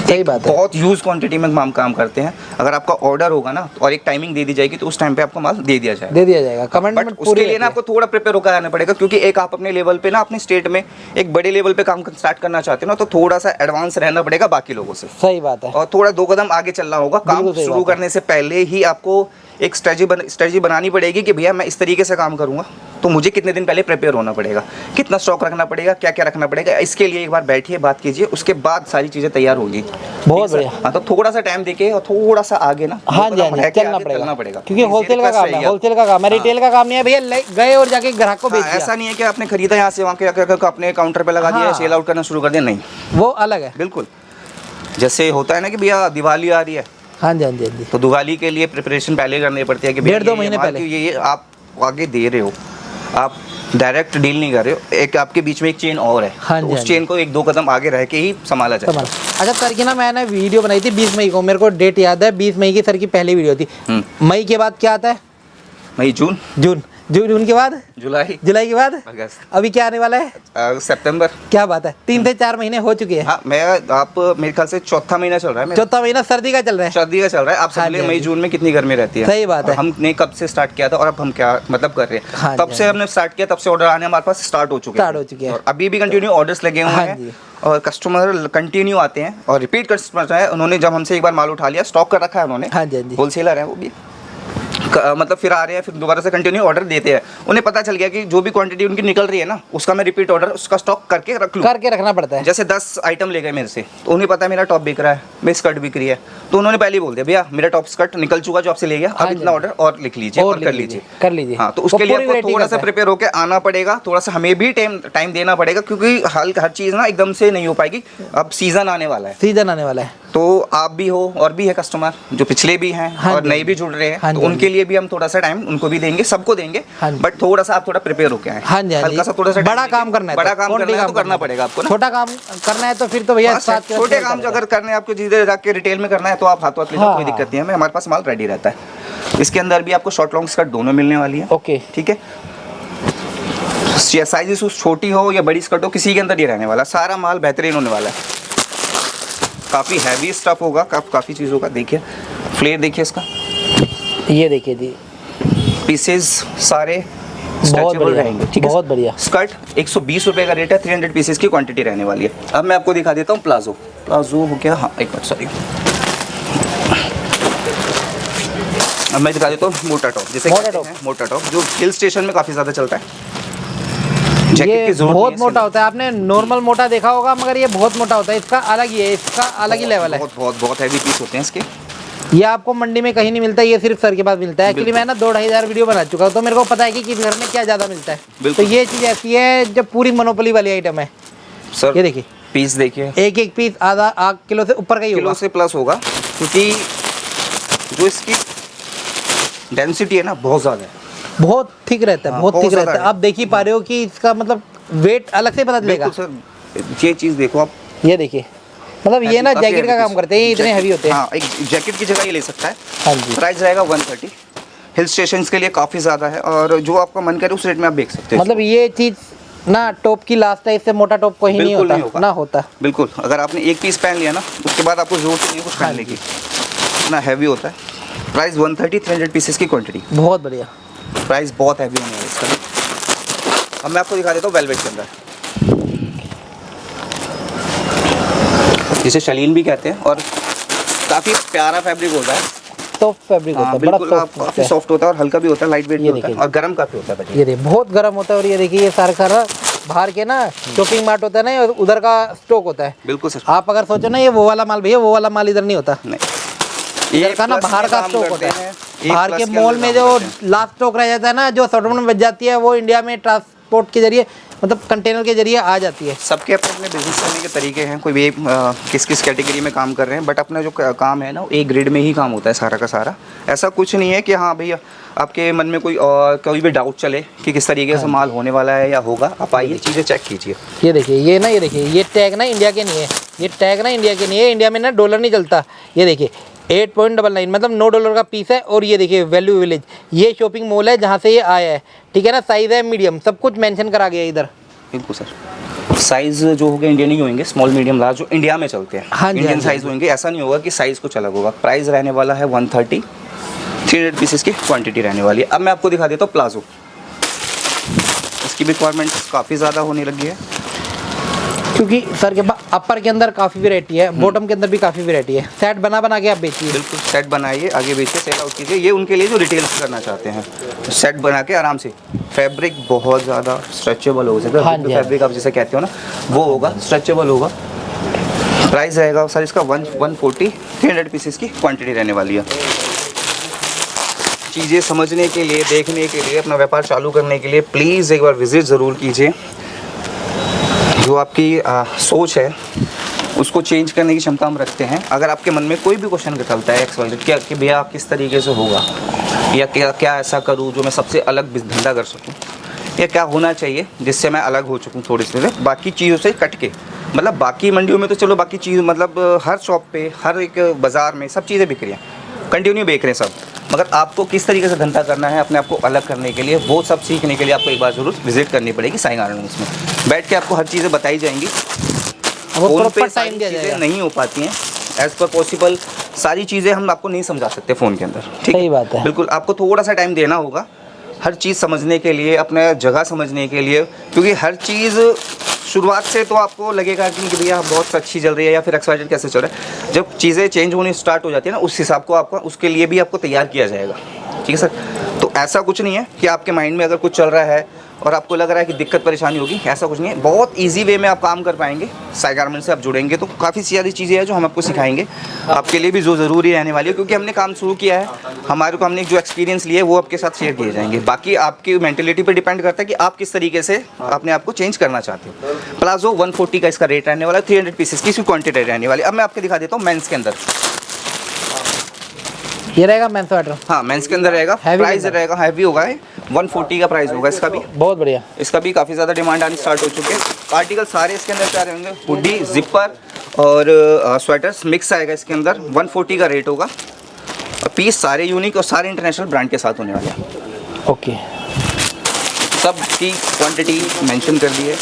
सही बात है। बहुत यूज क्वांटिटी में हम काम करते हैं। अगर आपका ऑर्डर होगा ना और एक टाइमिंग दे दी जाएगी तो उस टाइम पे आपको माल दे दिया जाएगा। कमेंटमेंट बट उसके लिए ना आपको थोड़ा प्रिपेयर होकर आना पड़ेगा, क्योंकि एक आप अपने लेवल पे ना अपने स्टेट में एक बड़े लेवल पे काम स्टार्ट करना चाहते हो ना, तो थोड़ा सा एडवांस रहना पड़ेगा बाकी लोगों से। सही बात है। और थोड़ा 2 कदम आगे चलना होगा। काम शुरू करने से पहले ही आपको एक स्ट्रेटजी बनानी पड़ेगी कि भैया मैं इस तरीके से काम करूंगा, तो मुझे कितने दिन पहले प्रिपेयर होना पड़ेगा, कितना स्टॉक रखना पड़ेगा, क्या क्या रखना पड़ेगा। इसके लिए एक बार बैठिए, बात कीजिए, उसके बाद सारी चीज़ें तैयार होगी। बहुत बढ़िया। हाँ, तो थोड़ा सा टाइम देके और थोड़ा सा आगे ना, हाँ जी, चलना पड़ेगा, क्योंकि होलसेल का काम है, होलसेल का काम है, रिटेल का काम नहीं है भैया। गए और जाके ग्राहक को बेच दिया। ऐसा नहीं है कि आपने खरीदा यहाँ से वहाँ के अपने काउंटर पे लगा दिया, सेल आउट करना शुरू कर दिया, नहीं, वो अलग है। बिल्कुल। जैसे होता है ना कि भैया दिवाली आ रही है, हाँ जी, हाँ जी, हाँ जी, तो दिवाली के लिए प्रिपरेशन पहले करनी पड़ती है कि 1.5-2 महीने पहले ये आप आगे दे रहे हो, आप डायरेक्ट डील नहीं कर रहे हो, एक आपके बीच में एक चेन और है। हाँ तो जी, उस चेन को 1-2 कदम आगे रह के ही संभाला जाए। अच्छा सर की ना मैंने वीडियो बनाई थी 20 मई को, मेरे को डेट याद है, 20 मई की सर की पहली वीडियो थी। मई के बाद क्या आता है? मई, जून के बाद जुलाई के बाद अगस्त, अभी क्या आने वाला है? सितंबर। क्या बात है, 3 से 4 महीने हो चुके हैं। हाँ, आप मेरे ख्याल से चौथा महीना चल रहा है, चौथा महीना सर्दी का चल रहा है। सर्दी का चल रहा है। आप समझ मई जून में कितनी गर्मी रहती है। सही बात है। हमने कब से स्टार्ट किया था और अब हम क्या मतलब कर रहे हैं, तब से हमने स्टार्ट किया, तब से ऑर्डर आने हमारे पास स्टार्ट हो चुके हैं और अभी भी कंटिन्यू ऑर्डर्स लगे हुए हैं और कस्टमर कंटिन्यू आते हैं और रिपीट कस्टमर है। उन्होंने जब हमसे एक बार माल उठा लिया, स्टॉक कर रखा है उन्होंने, होलसेलर है वो भी, मतलब फिर आ रहे हैं, फिर दोबारा से कंटिन्यू ऑर्डर देते हैं। उन्हें पता चल गया कि जो भी क्वांटिटी उनकी निकल रही है ना, उसका मैं रिपीट ऑर्डर उसका स्टॉक करके रखना पड़ता है। जैसे 10 आइटम ले गए मेरे से, तो उन्हें पता है मेरा टॉप बिक रहा है, मेरी स्कर्ट बिक रही है, तो उन्होंने पहले ही बोल दिया भैया मेरा टॉप स्कर्ट निकल चुका जो आपसे ले गया, अब इतना ऑर्डर और लिख लीजिए और कर लीजिए। हाँ, तो उसके लिए आपको थोड़ा सा प्रिपेयर होकर आना पड़ेगा, थोड़ा सा हमें भी टाइम देना पड़ेगा, क्योंकि हर चीज़ ना एकदम से नहीं हो पाएगी। अब सीजन आने वाला है, तो आप भी हो और भी है कस्टमर जो पिछले भी हैं और नए भी जुड़ रहे हैं, तो उनके लिए भी हम थोड़ा सा टाइम उनको भी देंगे, सबको देंगे, बट थोड़ा सा आप थोड़ा प्रिपेयर होके आए। हल्का सा थोड़ा सा बड़ा काम करना है तो करना पड़ेगा आपको ना। छोटा काम करना है तो फिर तो भैया छोटे काम अगर करने आपको जिधर जाके रिटेल में करना है तो आप हाथों हाथ ले जाओ, कोई दिक्कत नहीं है। हमारे पास माल रेडी रहता है। इसके अंदर भी आपको शॉर्ट लॉन्ग स्कर्ट दोनों मिलने वाली है। ओके, ठीक है। साइज छोटी हो या बड़ी स्कर्ट हो, किसी के अंदर ये रहने वाला, सारा माल बेहतरीन होने वाला है। काफ़ी हैवी स्टफ होगा, काफ़ी चीज़ होगा। देखिए फ्लेयर, देखिए इसका, ये देखिए जी, पीसेस सारे स्ट्रेचेबल रहेंगे, ठीक है। बहुत बढ़िया। स्कर्ट 120 रुपये का रेट है, 300 पीसेस की क्वांटिटी रहने वाली है। अब मैं आपको दिखा देता हूँ प्लाजो हो गया। हाँ, एक मिनट, सॉरी। अब मैं दिखा देता हूँ मोटा टॉप, जैसे मोटा टॉप जो हिल स्टेशन में काफ़ी ज़्यादा चलता है। ये बहुत मोटा होता है, आपने नॉर्मल मोटा देखा होगा, मगर ये बहुत मोटा होता है। इसका अलग ही है, इसका अलग ही लेवल है। बहुत हैवी पीस होते हैं इसके। ये आपको मंडी में कहीं नहीं मिलता, ये सिर्फ सर के पास मिलता है। एक्चुअली मैं ना 2-2.5 हज़ार वीडियो बना चुका हूँ, तो मेरे को पता है कि किस घर में क्या ज़्यादा मिलता है। तो ये चीज़ ऐसी है जो पूरी मोनोपोली वाली आइटम है। सर ये देखिए, पीस देखिए, एक पीस आधा किलो से ऊपर का ही होगा, किलो से प्लस होगा, क्योंकि जो इसकी डेंसिटी है ना बहुत ज़्यादा है, बहुत थिक रहता है, बहुत थिक रहता है। आप देख ही पा रहे हो कि इसका मतलब वेट अलग से पता चलेगा। सर ये चीज़ देखो आप, ये देखिए, मतलब ये ना जैकेट का काम करते हैं, इतने हैवी होते हैं। हाँ, एक जैकेट की जगह ये ले सकता है। हाँ जी। प्राइस रहेगा 130। हिल स्टेशन के लिए काफ़ी ज़्यादा है, और जो आपका मन करे उस रेट में आप देख सकते हैं। मतलब ये चीज़ ना टॉप की लास्ट है, इससे मोटा टॉप कोई नहीं होता, ना होता। बिल्कुल, अगर आपने एक पीस पहन लिया ना, उसके बाद आपको जरूरत नहीं है कुछ पहनने की, इतना हैवी होता है। प्राइस 130, 300 पीसेस की क्वांटिटी। बहुत बढ़िया, प्राइस बहुत हैवी होने वाला है इसका। अब मैं आपको दिखा देता हूँ वेलवेट के अंदर, जिसे शलीन भी कहते हैं, और काफ़ी प्यारा फैब्रिक होता है, सॉफ्ट फैब्रिक होता है, बड़ा काफ़ी सॉफ्ट होता है और हल्का भी होता है, लाइट वेट भी होता है, और गर्म काफ़ी होता है। ये देखिए बहुत गर्म होता है। और ये देखिए, ये सारा बाहर के ना शॉपिंग मार्ट होता है ना, उधर का स्टॉक होता है। बिल्कुल सर। आप अगर सोचो ना ये वो वाला माल, भैया वो वाला माल इधर नहीं होता, इधर का ना बाहर का स्टॉक होता है। बाहर के मॉल में जो लास्ट स्टॉक रह जाता है ना, जो शॉर्टमेंट में बच जाती है, वो इंडिया में ट्रांसपोर्ट के जरिए, मतलब कंटेनर के जरिए आ जाती है। सबके अपने अपने बिजनेस करने के तरीके हैं, कोई भी किस किस कैटेगरी में काम कर रहे हैं, बट अपना जो काम है ना, एक ग्रेड में ही काम होता है सारा का सारा। ऐसा कुछ नहीं है कि हाँ भैया आपके मन में कोई भी डाउट चले कि किस तरीके से माल होने वाला है या होगा, आप आइए चीज़ें चेक कीजिए। ये देखिए, ये देखिए, ये टैग ना इंडिया के नहीं है, ये टैग ना इंडिया के नहीं है, इंडिया में ना डॉलर नहीं चलता। ये देखिए 8.99 मतलब $9 का पीस है। और ये देखिए वैल्यू विलेज, ये शॉपिंग मॉल है जहाँ से ये आया है, ठीक है ना। साइज़ है मीडियम, सब कुछ मेंशन करा गया इधर, बिल्कुल सर। साइज़ जो होंगे इंडियन ही होंगे, स्मॉल मीडियम लार्ज जो इंडिया में चलते हैं। हाँ जी, इंडियन हाँ जी। साइज़ होंगे, ऐसा नहीं होगा कि साइज़ कुछ अलग होगा। प्राइस रहने वाला है 130, 300 पीसेस की क्वांटिटी रहने वाली है। अब मैं आपको दिखा देता हूँ प्लाजो। इसकी भी रिक्वायरमेंट काफ़ी ज़्यादा होने लगी है, क्योंकि सर के पास अपर के अंदर काफ़ी वैरायटी है, बॉटम के अंदर भी काफ़ी वैरायटी है। सेट बना बना के आप बेचिए। बिल्कुल सेट बनाइए, आगे बेचिए, सेल आउट कीजिए। ये उनके लिए जो रिटेल्स करना चाहते हैं, तो सेट बना के आराम से। फैब्रिक बहुत ज़्यादा स्ट्रेचेबल होगा, हाँ जी, फैब्रिक आप जिसे कहते हो ना, वो होगा, स्ट्रेचेबल होगा। प्राइस रहेगा सर इसका 140, 300 पीसेस की क्वांटिटी रहने वाली है। चीज़ें समझने के लिए, देखने के लिए, अपना व्यापार चालू करने के लिए प्लीज़ एक बार विज़िट ज़रूर कीजिए। जो आपकी सोच है उसको चेंज करने की क्षमता हम रखते हैं। अगर आपके मन में कोई भी क्वेश्चन निकलता है XYZ क्या कि भैया किस तरीके से होगा, या क्या ऐसा करूं जो मैं सबसे अलग धंधा कर सकूं, या क्या होना चाहिए जिससे मैं अलग हो चुकूं थोड़ी सी बाकी चीज़ों से कट के। मतलब बाकी मंडियों में तो चलो बाकी चीज़ मतलब हर शॉप पे, हर एक बाज़ार में सब चीज़ें बिक रही हैं, कंटिन्यू बेच रहे हैं सब, मगर आपको किस तरीके से धंधा करना है अपने आप को अलग करने के लिए, वो सब सीखने के लिए आपको एक बार ज़रूर विजिट करनी पड़ेगी साई गारमेंट्स में। बैठ के आपको हर चीज़ें बताई जाएंगी। वो फ़ोन पे प्रॉपर सारी टाइम दिया चीज़ें जाएगा। नहीं हो पाती हैं, एज़ पर पॉसिबल सारी चीज़ें हम आपको नहीं समझा सकते फ़ोन के अंदर, ठीक सही बात है। बिल्कुल आपको थोड़ा सा टाइम देना होगा हर चीज़ समझने के लिए, अपना जगह समझने के लिए, क्योंकि हर चीज़ शुरुआत से तो आपको लगेगा कि भैया बहुत अच्छी चल रही है या फिर XYZ कैसे चल रहा है। जब चीज़ें चेंज होनी स्टार्ट हो जाती है ना, उस हिसाब को आपका उसके लिए भी आपको तैयार किया जाएगा, ठीक है सर। तो ऐसा कुछ नहीं है कि आपके माइंड में अगर कुछ चल रहा है और आपको लग रहा है कि दिक्कत परेशानी होगी, ऐसा कुछ नहीं है। बहुत इजी वे में आप काम कर पाएंगे। साई गारमेंट से आप जुड़ेंगे तो काफ़ी सारी चीज़ें हैं जो हम आपको सिखाएंगे, आपके लिए भी जो ज़रूरी रहने वाली है, क्योंकि हमने काम शुरू किया है, हमारे को हमने जो एक्सपीरियंस लिए वो आपके साथ शेयर किए जाएंगे। बाकी आपकी मेंटेलिटी पर डिपेंड करता है कि आप किस तरीके से अपने आप को चेंज करना चाहते हो। प्लाजो 140 का इसका रेट रहने वाला है, 300 पीसेस की इसकी क्वान्टिटी रहने वाली है। अब मैं आपको दिखा देता हूँ मेंस के अंदर। ये रहेगा मेंस स्वेटर। हाँ मेंस के अंदर रहेगा, Heavy प्राइस के अंदर। रहेगा हैवी होगा, 140 का प्राइस होगा इसका भी। बहुत बढ़िया। इसका भी काफ़ी ज़्यादा डिमांड आनी स्टार्ट हो चुकी है। आर्टिकल सारे इसके अंदर क्या रहेंगे, हुडी, जिपर और स्वेटर्स मिक्स आएगा इसके अंदर। 140 का रेट होगा और पीस सारे यूनिक और सारे इंटरनेशनल ब्रांड के साथ होने वाले हैं। ओके, सब की क्वांटिटी मेंशन कर दी है।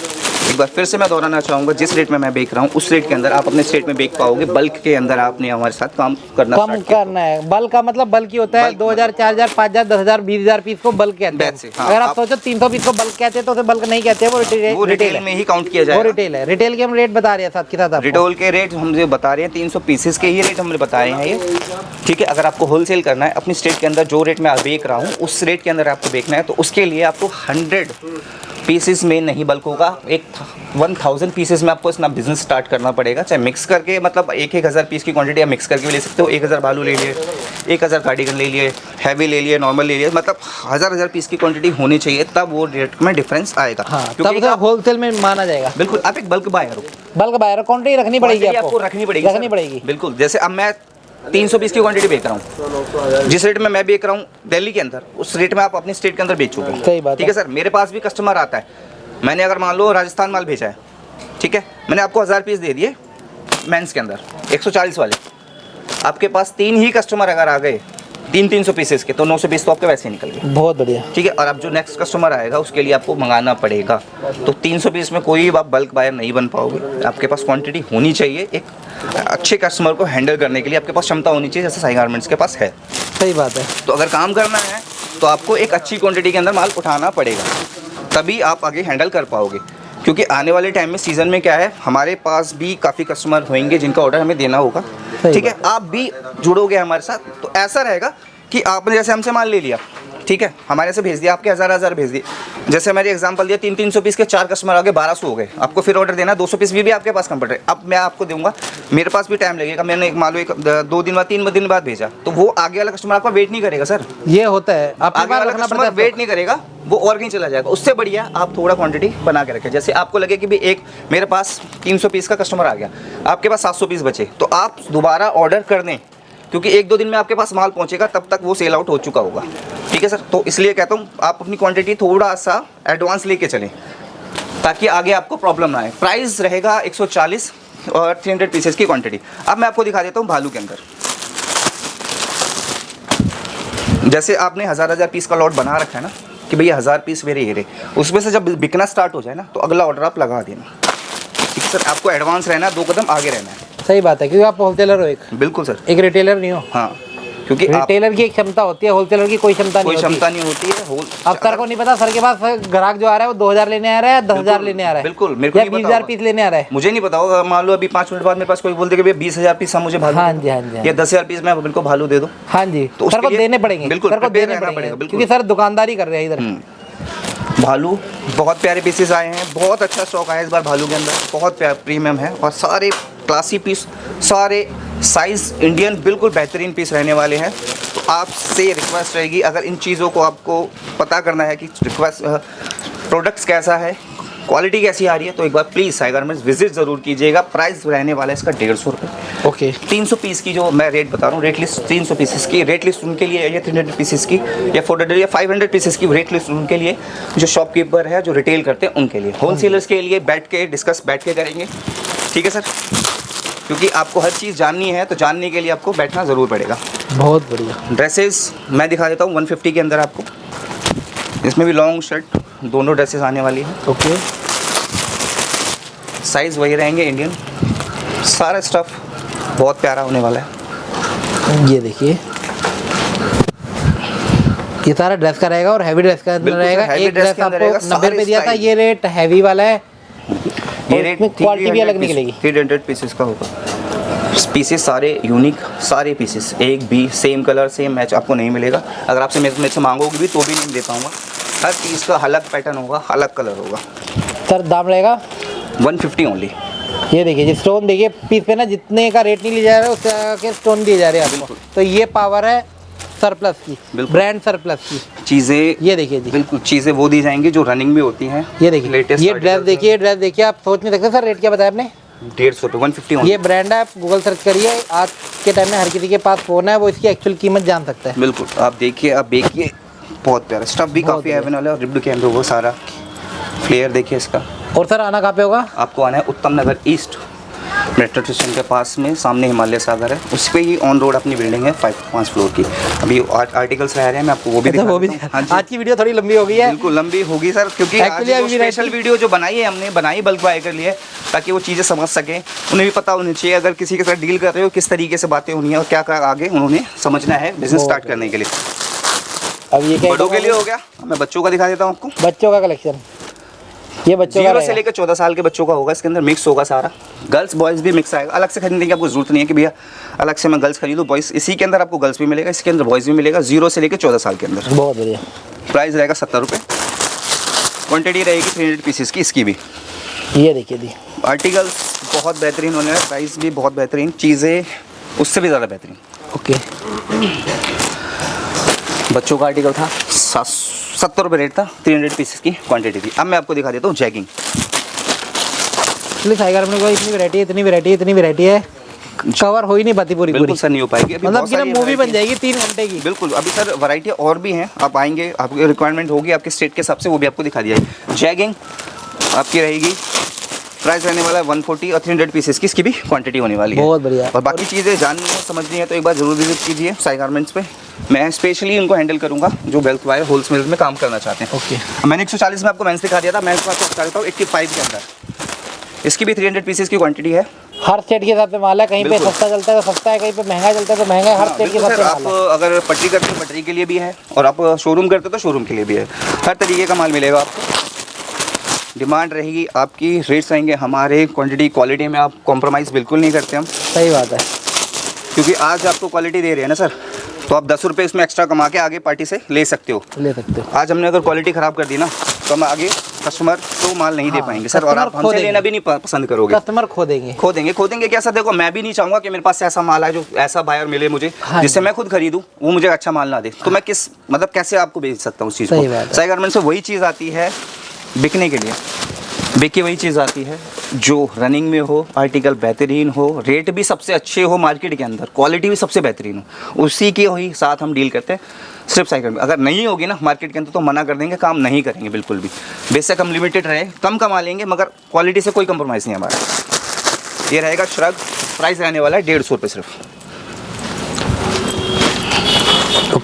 एक बार फिर से मैं दोहराना चाहूँगा, जिस रेट में मैं बेच रहा हूँ उस रेट के अंदर आप अपने स्टेट में बेच पाओगे। बल्क के अंदर आपने हमारे साथ काम करना कम स्टार्ट किया। करना है। बल्क का मतलब बल्क ही होता है। बल्क 2000, 4000, 5000, 10000, 20000 पीस को बल्क कहते That's हैं। it, हाँ, अगर आप आप- सोचो 300 पीस को बल्क कहते हैं तो उसे बल्क नहीं कहते हैं, वो वो रिटेल रिटेल है। में ही काउंट किया वो जाएगा। रिटेल है। रिटेल के हम रेट बता रहे हैं साथ के साथ आपको। रिटेल के रेट हम जो बता रहे हैं 300 पीसेस के ही रेट हमने बताए हैं ये, ठीक है। अगर आपको होलसेल करना है अपनी स्टेट के अंदर जो रेट में बेच रहा हूँ उस रेट के अंदर आपको बेचना है, तो उसके लिए आपको 100 पीसेस में नहीं बल्क होगा, 1000 पीसेस में आपको अपना बिजनेस स्टार्ट करना पड़ेगा। चाहे मिक्स करके मतलब 1000 पीस की क्वांटिटी आप मिक्स करके भी ले सकते हो। 1000 बालू ले लिए, 1000 कार्डिगन ले लिए, हैवी ले लिए, नॉर्मल ले लिए, मतलब 1000 पीस की क्वांटिटी होनी चाहिए, तब वो रेट में डिफरेंस आएगा। हाँ, क्योंकि तब तो आप होलसेल में माना जाएगा। बिल्कुल आप एक बल्क बायर हो, बल्क बायर क्वांटिटी रखनी पड़ेगी क्वांटिटी आपको। रखनी पड़ेगी, रखनी सर। पड़ेगी। बिल्कुल। जैसे अब मैं 300 पीस की क्वांटिटी बेच रहा हूँ, जिस रेट में मैं बेच रहा हूँ दिल्ली के अंदर, उस रेट में आप अपनी स्टेट के अंदर बेचोगे। सही बात ठीक है सर। मेरे पास भी कस्टमर आता है, मैंने अगर मान लो राजस्थान माल भेजा है, ठीक है, मैंने आपको 1000 पीस दे दिए मेंस के अंदर 140 वाले, आपके पास 3 ही कस्टमर अगर आ गए 300 पीसेस के, तो 900 पीस तो आपके वैसे ही निकल गए। बहुत बढ़िया। ठीक है। और अब जो नेक्स्ट कस्टमर आएगा उसके लिए आपको मंगाना पड़ेगा, तो 300 पीस में कोई आप बल्क बायर नहीं बन पाओगे। आपके पास क्वांटिटी होनी चाहिए, एक अच्छे कस्टमर को हैंडल करने के लिए आपके पास क्षमता होनी चाहिए, जैसे साई गारमेंट्स के पास है। सही बात है। तो अगर काम करना है तो आपको एक अच्छी क्वांटिटी के अंदर माल उठाना पड़ेगा, तभी आप आगे हैंडल कर पाओगे। क्योंकि आने वाले टाइम में सीज़न में क्या है, हमारे पास भी काफ़ी कस्टमर होंगे जिनका ऑर्डर हमें देना होगा, ठीक है। आप भी जुड़ोगे हमारे साथ, तो ऐसा रहेगा कि आपने जैसे हमसे माल ले लिया, ठीक है, हमारे से भेज दिया, आपके 1000 भेज दिए। जैसे मैंने एग्जांपल दिया 300 पीस के 4 कस्टमर आ गए, 1200 हो गए, आपको फिर ऑर्डर देना 200 पीस भी आपके पास कंप्यूटर है। अब मैं आपको दूंगा, मेरे पास भी टाइम लगेगा, मैंने मान लो 2 दिन बाद 3 दिन बाद भेजा, तो वो आगे वाला कस्टमर आपका वेट नहीं करेगा सर। ये होता है, अपने आगे पास वाला रखना कस्टमर पड़ता है। वेट नहीं करेगा, वो और कहीं चला जाएगा। उससे बढ़िया आप थोड़ा क्वांटिटी बना के रखें। जैसे आपको लगे कि भी एक मेरे पास 300 पीस का कस्टमर आ गया, आपके पास 700 पीस बचे, तो आप दोबारा ऑर्डर कर दें, क्योंकि 1-2 दिन में आपके पास माल पहुंचेगा, तब तक वो सेल आउट हो चुका होगा। ठीक है सर। तो इसलिए कहता हूँ आप अपनी क्वांटिटी थोड़ा सा एडवांस लेके चलें, ताकि आगे आपको प्रॉब्लम ना आए। प्राइस रहेगा 140 और 300 पीसेस की क्वांटिटी। अब मैं आपको दिखा देता हूँ भालू के अंदर। जैसे आपने 1000 पीस का लॉट बना रखा है ना, कि भैया 1000 पीस मेरे ये रहे, उसमें से जब बिकना स्टार्ट हो जाए ना तो अगला ऑर्डर आप लगा देना। ठीक है सर, आपको एडवांस रहना है, 2 कदम आगे रहना है। सही बात है, क्योंकि आप होलसेलर हो एक, बिल्कुल सर, एक रिटेलर नहीं हो। हाँ, क्योंकि रिटेलर की एक क्षमता होती है, होलसेलर की कोई क्षमता नहीं होती। नहीं होती है। अब सर को नहीं पता, सर के पास ग्राहक जो आ रहा है वो 2000 लेने आ रहा है, 10,000 लेने आ रहा है, बिल्कुल मेरे को 20,000 पीस लेने आ रहा है। मुझे नहीं पता होगा, मान लो अभी 5 मिनट बाद मेरे पास कोई बोल दे कि भैया 20,000 पीस हम मुझे भालू, हाँ जी, हाँ जी, या 10,000 पीस मैं बिल्कुल भालू दे दो। हाँ जी, तो सर को देने पड़ेंगे, बिल्कुल सर को prepare देने रहना पड़ेंगे, बिल्कुल। क्योंकि सर दुकानदारी कर रहे हैं इधर। भालू बहुत प्यारे पीसेस आए हैं, बहुत अच्छा स्टॉक आया है इस बार भालू के अंदर, बहुत प्रीमियम है और सारे क्लासी पीस, सारे साइज इंडियन, बिल्कुल बेहतरीन पीस रहने वाले हैं। तो आपसे रिक्वेस्ट रहेगी, अगर इन चीज़ों को आपको पता करना है कि प्रोडक्ट्स कैसा है, क्वालिटी कैसी आ रही है, तो एक बार प्लीज़ साई गारमेंट्स विजिट ज़रूर कीजिएगा। प्राइस रहने वाला है इसका 150 रुपये। ओके, 300 पीस की जो मैं रेट बता रहा हूँ, रेट लिस्ट 300 पीसेस की रेट लिस्ट उनके लिए है, या 300 पीसेस की या 400 या 500 पीसेस की रेट लिस्ट उनके लिए, जो शॉपकीपर है, जो रिटेल करते हैं उनके लिए। होलसेलर्स के लिए बैठ के करेंगे, ठीक है सर, क्योंकि आपको हर चीज़ जाननी है, तो जानने के लिए आपको बैठना ज़रूर पड़ेगा। बहुत बढ़िया। ड्रेसेस मैं दिखा देता हूँ 150 के अंदर आपको, इसमें भी लॉन्ग शर्ट दोनों ड्रेसेस आने वाली है। ओके, साइज़ वही रहेंगे इंडियन, सारा स्टफ़ बहुत प्यारा होने वाला है। ये देखिए, ये सारा ड्रेस का रहेगा और हैवी ड्रेस का अंदर रहेगा। एक ड्रेस आपको 90 रुपये दिया था, ये रेट हैवी वाला है, ये रेट क्वालिटी भी अलग निकलेगी। 300 पीसेस का होगा। पीसेस सारे यूनिक, सारे पीसेस एक भी सेम कलर सेम मैच आपको नहीं मिलेगा। अगर आपसे मेरे से मांगोगे भी तो भी नहीं दे पाऊँगा। हर चीज़ का अलग पैटर्न होगा, अलग कलर होगा। सर दाम रहेगा 150 ओनली। ये देखिए जी, स्टोन देखिए पीस पे ना, जितने का रेट नहीं लिया जा रहा है उससे आके स्टोन दिए जा रहे हैं आपको। तो ये पावर है सरप्लस की, ब्रांड सरप्लस की चीज़ें। ये देखिए जी, बिल्कुल चीज़ें वो दी जाएंगी जो रनिंग में होती हैं। ये देखिए लेटेस्ट ये ड्रेस देखिए, ड्रेस देखिए, आप सोच नहीं सकते। सर रेट क्या बताया आपने? 150 रुपये, 150 ओनली। ये ब्रांड है, आप गूगल सर्च करिए। आज के टाइम में हर किसी के पास फ़ोन है, वो इसकी एक्चुअल कीमत जान सकता है। बिल्कुल, आप देखिए बहुत प्यारा स्टफ भी काफ़ी है वाला, और रिब्ड कैमरा वो सारा फ्लेयर देखिए इसका। और सर आना कहाँ पे होगा? आपको आना है उत्तम नगर ईस्ट मेट्रो स्टेशन के पास में, सामने हिमालय सागर है, उस पे ही ऑन रोड अपनी बिल्डिंग है 5 फ्लोर की। अभी आर्टिकल्स रह रहे हैं, मैं आपको वो भी दिखा देता हूं। हाँ जी, आज की वीडियो थोड़ी लंबी हो गई है। बिल्कुल लंबी होगी सर, क्योंकि Actually आज अभी स्पेशल वीडियो जो बनाई है हमने, बनाई बल्क बाय के लिए, ताकि वो चीज़ें समझ सकें, उन्हें भी पता होनी चाहिए। अगर किसी के साथ डील कर रहे हो किस तरीके से बातें होनी है और क्या क्या आगे उन्होंने समझना है बिजनेस स्टार्ट करने के लिए। अब ये क्या बड़ों के लिए हो गया, मैं बच्चों का दिखा देता हूँ आपको। बच्चों का कलेक्शन, ये बच्चों का 0 से लेकर 14 साल के बच्चों का होगा, इसके अंदर मिक्स होगा सारा, गर्ल्स बॉयज़ भी मिक्स आएगा। अलग से खरीदने की आपको जरूरत नहीं है कि भैया अलग से मैं गर्ल्स खरीदूँ बॉयज़, इसी के अंदर आपको गर्ल्स भी मिलेगा, इसके अंदर बॉयज़ भी मिलेगा। 0 से लेकर 14 साल के अंदर। बहुत बढ़िया। प्राइस रहेगा 70 रुपये, क्वान्टिटी रहेगी 300 पीसेस की इसकी भी। ये देखिए जी, आर्टिकल्स बहुत बेहतरीन होने वाले, प्राइस भी बहुत बेहतरीन, चीज़ें उससे भी ज़्यादा बेहतरीन। ओके, बच्चों का आर्टिकल था 70 रुपये रेट था, 300 पीसेस की क्वांटिटी थी। अब मैं आपको दिखा देता हूँ जैगिंग। इसलिए साइगर में कोई इतनी वैरायटी है, कवर हो ही नहीं पाती पूरी। बिल्कुल सर, नहीं हो पाएगी अभी, मतलब कि ना मूवी बन जाएगी 3 घंटे की। बिल्कुल, अभी सर वैरायटी और भी हैं, आप आएंगे, आपकी रिक्वायरमेंट होगी आपके स्टेट के हिसाब से, वो भी आपको दिखा दिया है। जैगिंग आपकी रहेगी, प्राइस रहने वाला है 140 और 300 पीसेस की इसकी भी क्वांटिटी होने वाली है। बहुत बढ़िया। और बाकी चीज़ें जाननी है, समझनी है, तो एक बार जरूर विजिट कीजिए साई गारमेंट्स पे। मैं स्पेशली उनको हैंडल करूंगा जो बल्क बाय होलसेल में काम करना चाहते हैं। ओके, मैंने 140 में आपको मेंस दिखा दिया था, मैं आपको दिखा देता हूँ 85 के अंदर, इसकी भी 300 पीसेस की क्वांटिटी है। हर स्टेट के हिसाब से माल है, कहीं पे सस्ता चलता है तो सस्ता है, कहीं पे महंगा चलता है तो महंगा है। हर स्टेट के हिसाब से आप अगर पटरी करते हो पटरी के लिए भी है, और आप शोरूम करते हो तो शोरूम के लिए भी है। हर तरीके का माल मिलेगा आपको। डिमांड रहेगी आपकी, रेट्स रहेंगे हमारे, क्वांटिटी क्वालिटी में आप कॉम्प्रोमाइज़ बिल्कुल नहीं करते हम। सही बात है, क्योंकि आज आपको क्वालिटी दे रहे हैं ना सर, तो आप 10 रुपये इसमें एक्स्ट्रा कमा के आगे पार्टी से ले सकते हो। आज हमने अगर क्वालिटी ख़राब कर दी ना, तो हम आगे कस्टमर को माल नहीं दे पाएंगे सर, और आप हमसे लेना भी नहीं पसंद करोगे। कस्टमर खो देंगे क्या सर? देखो, मैं भी नहीं चाहूँगा कि मेरे पास ऐसा माल है जो ऐसा बायर मिले मुझे, जिससे मैं खुद खरीदूँ, वो मुझे अच्छा माल ना दे, तो मैं किस मतलब कैसे आपको बेच सकता हूँ उस चीज़ को। साई गारमेंट्स से वही चीज़ आती है बिकने के लिए, बिकी वही चीज़ आती है जो रनिंग में हो, आर्टिकल बेहतरीन हो, रेट भी सबसे अच्छे हो मार्केट के अंदर, क्वालिटी भी सबसे बेहतरीन हो, उसी के ही साथ हम डील करते हैं सिर्फ साइकिल में। अगर नहीं होगी ना मार्केट के अंदर तो मना कर देंगे, काम नहीं करेंगे बिल्कुल भी। बेशक हम लिमिटेड रहे, कम कमा लेंगे, मगर क्वालिटी से कोई कंप्रोमाइज़ नहीं हमारा। ये रहेगा श्रग, प्राइस रहने वाला है 150 रुपये सिर्फ।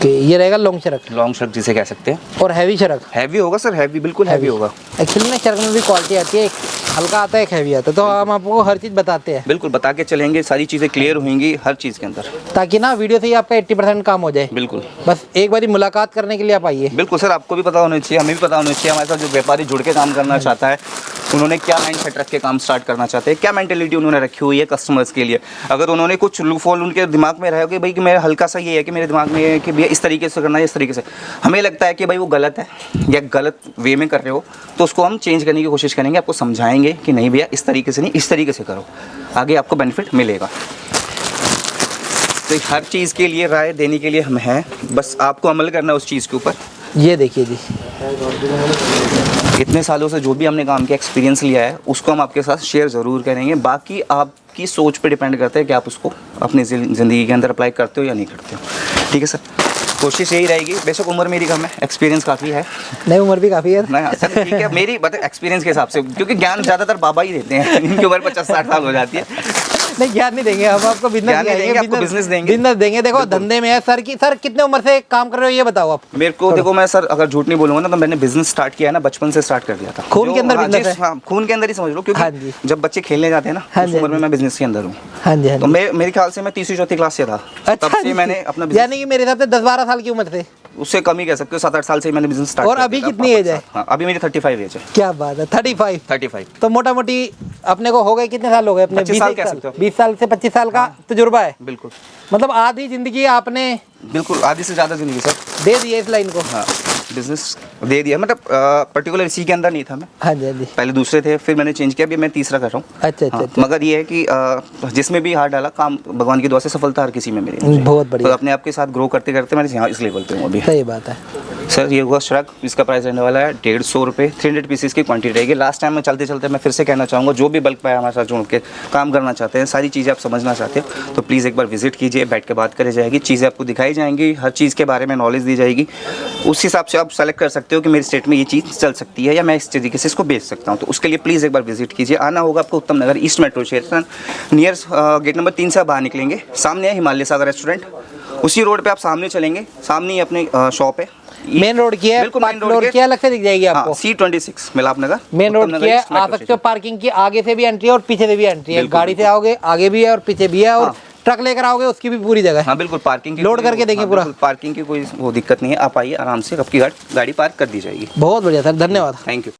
ओके, ये रहेगा लॉन्ग चरक लॉन्ग शर्क जिसे कह सकते हैं। और हैवी चरक। हैवी होगा सर, हैवी बिल्कुल हैवी होगा। एक्चुअली ना चरक में भी क्वालिटी आती है, एक हल्का आता है एक हैवी आता है, तो हम आपको हर चीज़ बताते हैं बिल्कुल बता के चलेंगे, सारी चीज़ें क्लियर होंगी हर चीज़ के अंदर, ताकि ना वीडियो से ही आपका 80% काम हो जाए। बिल्कुल। बस एक बारी मुलाकात करने के लिए आप आइए। बिल्कुल सर, आपको भी पता होना चाहिए, हमें भी पता होना चाहिए, हमारे साथ जो व्यापारी जुड़ के काम करना चाहता है उन्होंने क्या माइंड सेट रख के काम स्टार्ट करना चाहते हैं, क्या मेंटेलिटी उन्होंने रखी हुई है कस्टमर्स के लिए। अगर उन्होंने कुछ लूफॉल उनके दिमाग में रहा कि भाई कि मेरा हल्का सा ये है कि मेरे दिमाग में है कि भैया इस तरीके से करना है, इस तरीके से हमें लगता है कि भाई वो गलत है या गलत वे में कर रहे हो, तो उसको हम चेंज करने की कोशिश करेंगे, आपको समझाएंगे कि नहीं भैया इस तरीके से नहीं, इस तरीके से करो, आगे आपको बेनिफिट मिलेगा। तो हर चीज़ के लिए राय देने के लिए हम हैं, बस आपको अमल करना है उस चीज़ के ऊपर। ये देखिए जी, इतने सालों से जो भी हमने काम किया, एक्सपीरियंस लिया है, उसको हम आपके साथ शेयर ज़रूर करेंगे। बाकी आपकी सोच पे डिपेंड करता है कि आप उसको अपनी ज़िंदगी के अंदर अप्लाई करते हो या नहीं करते हो। ठीक है सर, कोशिश यही रहेगी। बेशक उम्र मेरी कम है, एक्सपीरियंस काफ़ी है। नहीं, उम्र भी काफ़ी है नहीं सर, ठीक है, मेरी बता एक्सपीरियंस के हिसाब से, क्योंकि ज्ञान ज़्यादातर बाबा ही देते हैं, इनकी उम्र 50-60 साल हो जाती है। नहीं, ज्ञान नहीं देंगे, हम आपको बिजनेस ज्ञान नहीं देंगे, आपको business देंगे। बिजनेस देंगे। देखो धंधे में है सर की, सर कितने उम्र से काम कर रहे हो ये बताओ आप। मेरे को देखो, मैं सर अगर झूठ नहीं बोलूंगा ना, तो मैंने बिजनेस स्टार्ट किया है ना, बचपन से स्टार्ट कर दिया था। खून के अंदर हाँ, business है। हाँ, खून के अंदर ही समझ लो, हाँ जी। क्योंकि जब बच्चे खेलने जाते हैं ना, हाँ उस जी, उम्र में मैं बिजनेस के अंदर हूँ। हाँ जी, हाँ तो जी। मेरे ख्याल से मैं तीसरी चौथी क्लास से था, तब से जी। मैंने अपना business- यानी कि मेरे हिसाब से 10-12 साल की उम्र से। उससे कम ही कह सकते हो, 7-8 साल से ही मैंने बिजनेस स्टार्ट और अभी कितनी एज है? हाँ, अभी मेरी 35 एज है। क्या बात है, 35। तो मोटा मोटी अपने को हो गए, कितने साल हो गए अपने? 25 साल कह सकते हो। 20 साल से 25 साल का तजुर्बा है। बिल्कुल मतलब आधी जिंदगी आपने बिल्कुल, आधी से ज़्यादा जिंदगी सर दे दी है इस लाइन को। हाँ, बिजनेस दे दिया, मतलब पर्टिकुलर इसी के अंदर नहीं था मैं। हाँ जी, हाँ जी। पहले दूसरे थे, फिर मैंने चेंज किया, अभी मैं तीसरा कर रहा हूँ। अच्छा अच्छा हाँ, अच्छा। मगर ये है कि जिसमें भी हाथ डाला, काम भगवान की दुआ से सफलता हर किसी में मिली। बहुत बढ़िया। तो अपने आप के साथ ग्रो करते करते मैंने यहाँ इस लेवल पे हूँ अभी। सही बात है। सर ये हुआ श्रग, इसका प्राइस रहने वाला है 150 रुपये, 300 पीसेस की क्वांटिटी रहेगी। लास्ट टाइम में चलते चलते मैं फिर से कहना चाहूँगा, जो भी बल्क पाया हमारे साथ जुड़ के काम करना चाहते हैं, सारी चीज़ें आप समझना चाहते हो, तो प्लीज़ एक बार विजिट कीजिए, बैठ के बात करी जाएगी, चीज़ें आपको दिखाई जाएंगी, हर चीज़ के बारे में नॉलेज दी जाएगी। उस हिसाब से आप सेलेक्ट कर सकते हो कि मेरी स्टेट में ये चीज़ चल सकती है या मैं इस तरीके से इसको बेच सकता हूँ। तो उसके लिए प्लीज़ एक बार विजिट कीजिए। आना होगा आपको Uttam Nagar east metro station, near gate number 3 से आप बाहर निकलेंगे, सामने है हिमालय सागर रेस्टोरेंट, उसी रोड पे आप सामने चलेंगे, सामने ही अपनी शॉप है। मेन रोड की है, बिल्कुल मेन रोड की अलग से दिख जाएगी आपको। C26 मिलाप नगर, मेन रोड की है, आ सकते हो। पार्किंग की आगे से भी एंट्री है और पीछे से भी एंट्री है। बिल्कुल, गाड़ी से आओगे आगे भी है और पीछे भी है, और हाँ। ट्रक लेकर आओगे उसकी भी पूरी जगह है। हाँ बिल्कुल, पार्किंग की लोड करके देंगे पूरा। पार्किंग की कोई वो दिक्कत नहीं है, आप आइए आराम से, आपकी गाड़ी पार्क कर दी जाएगी। बहुत बढ़िया सर, धन्यवाद। Thank you.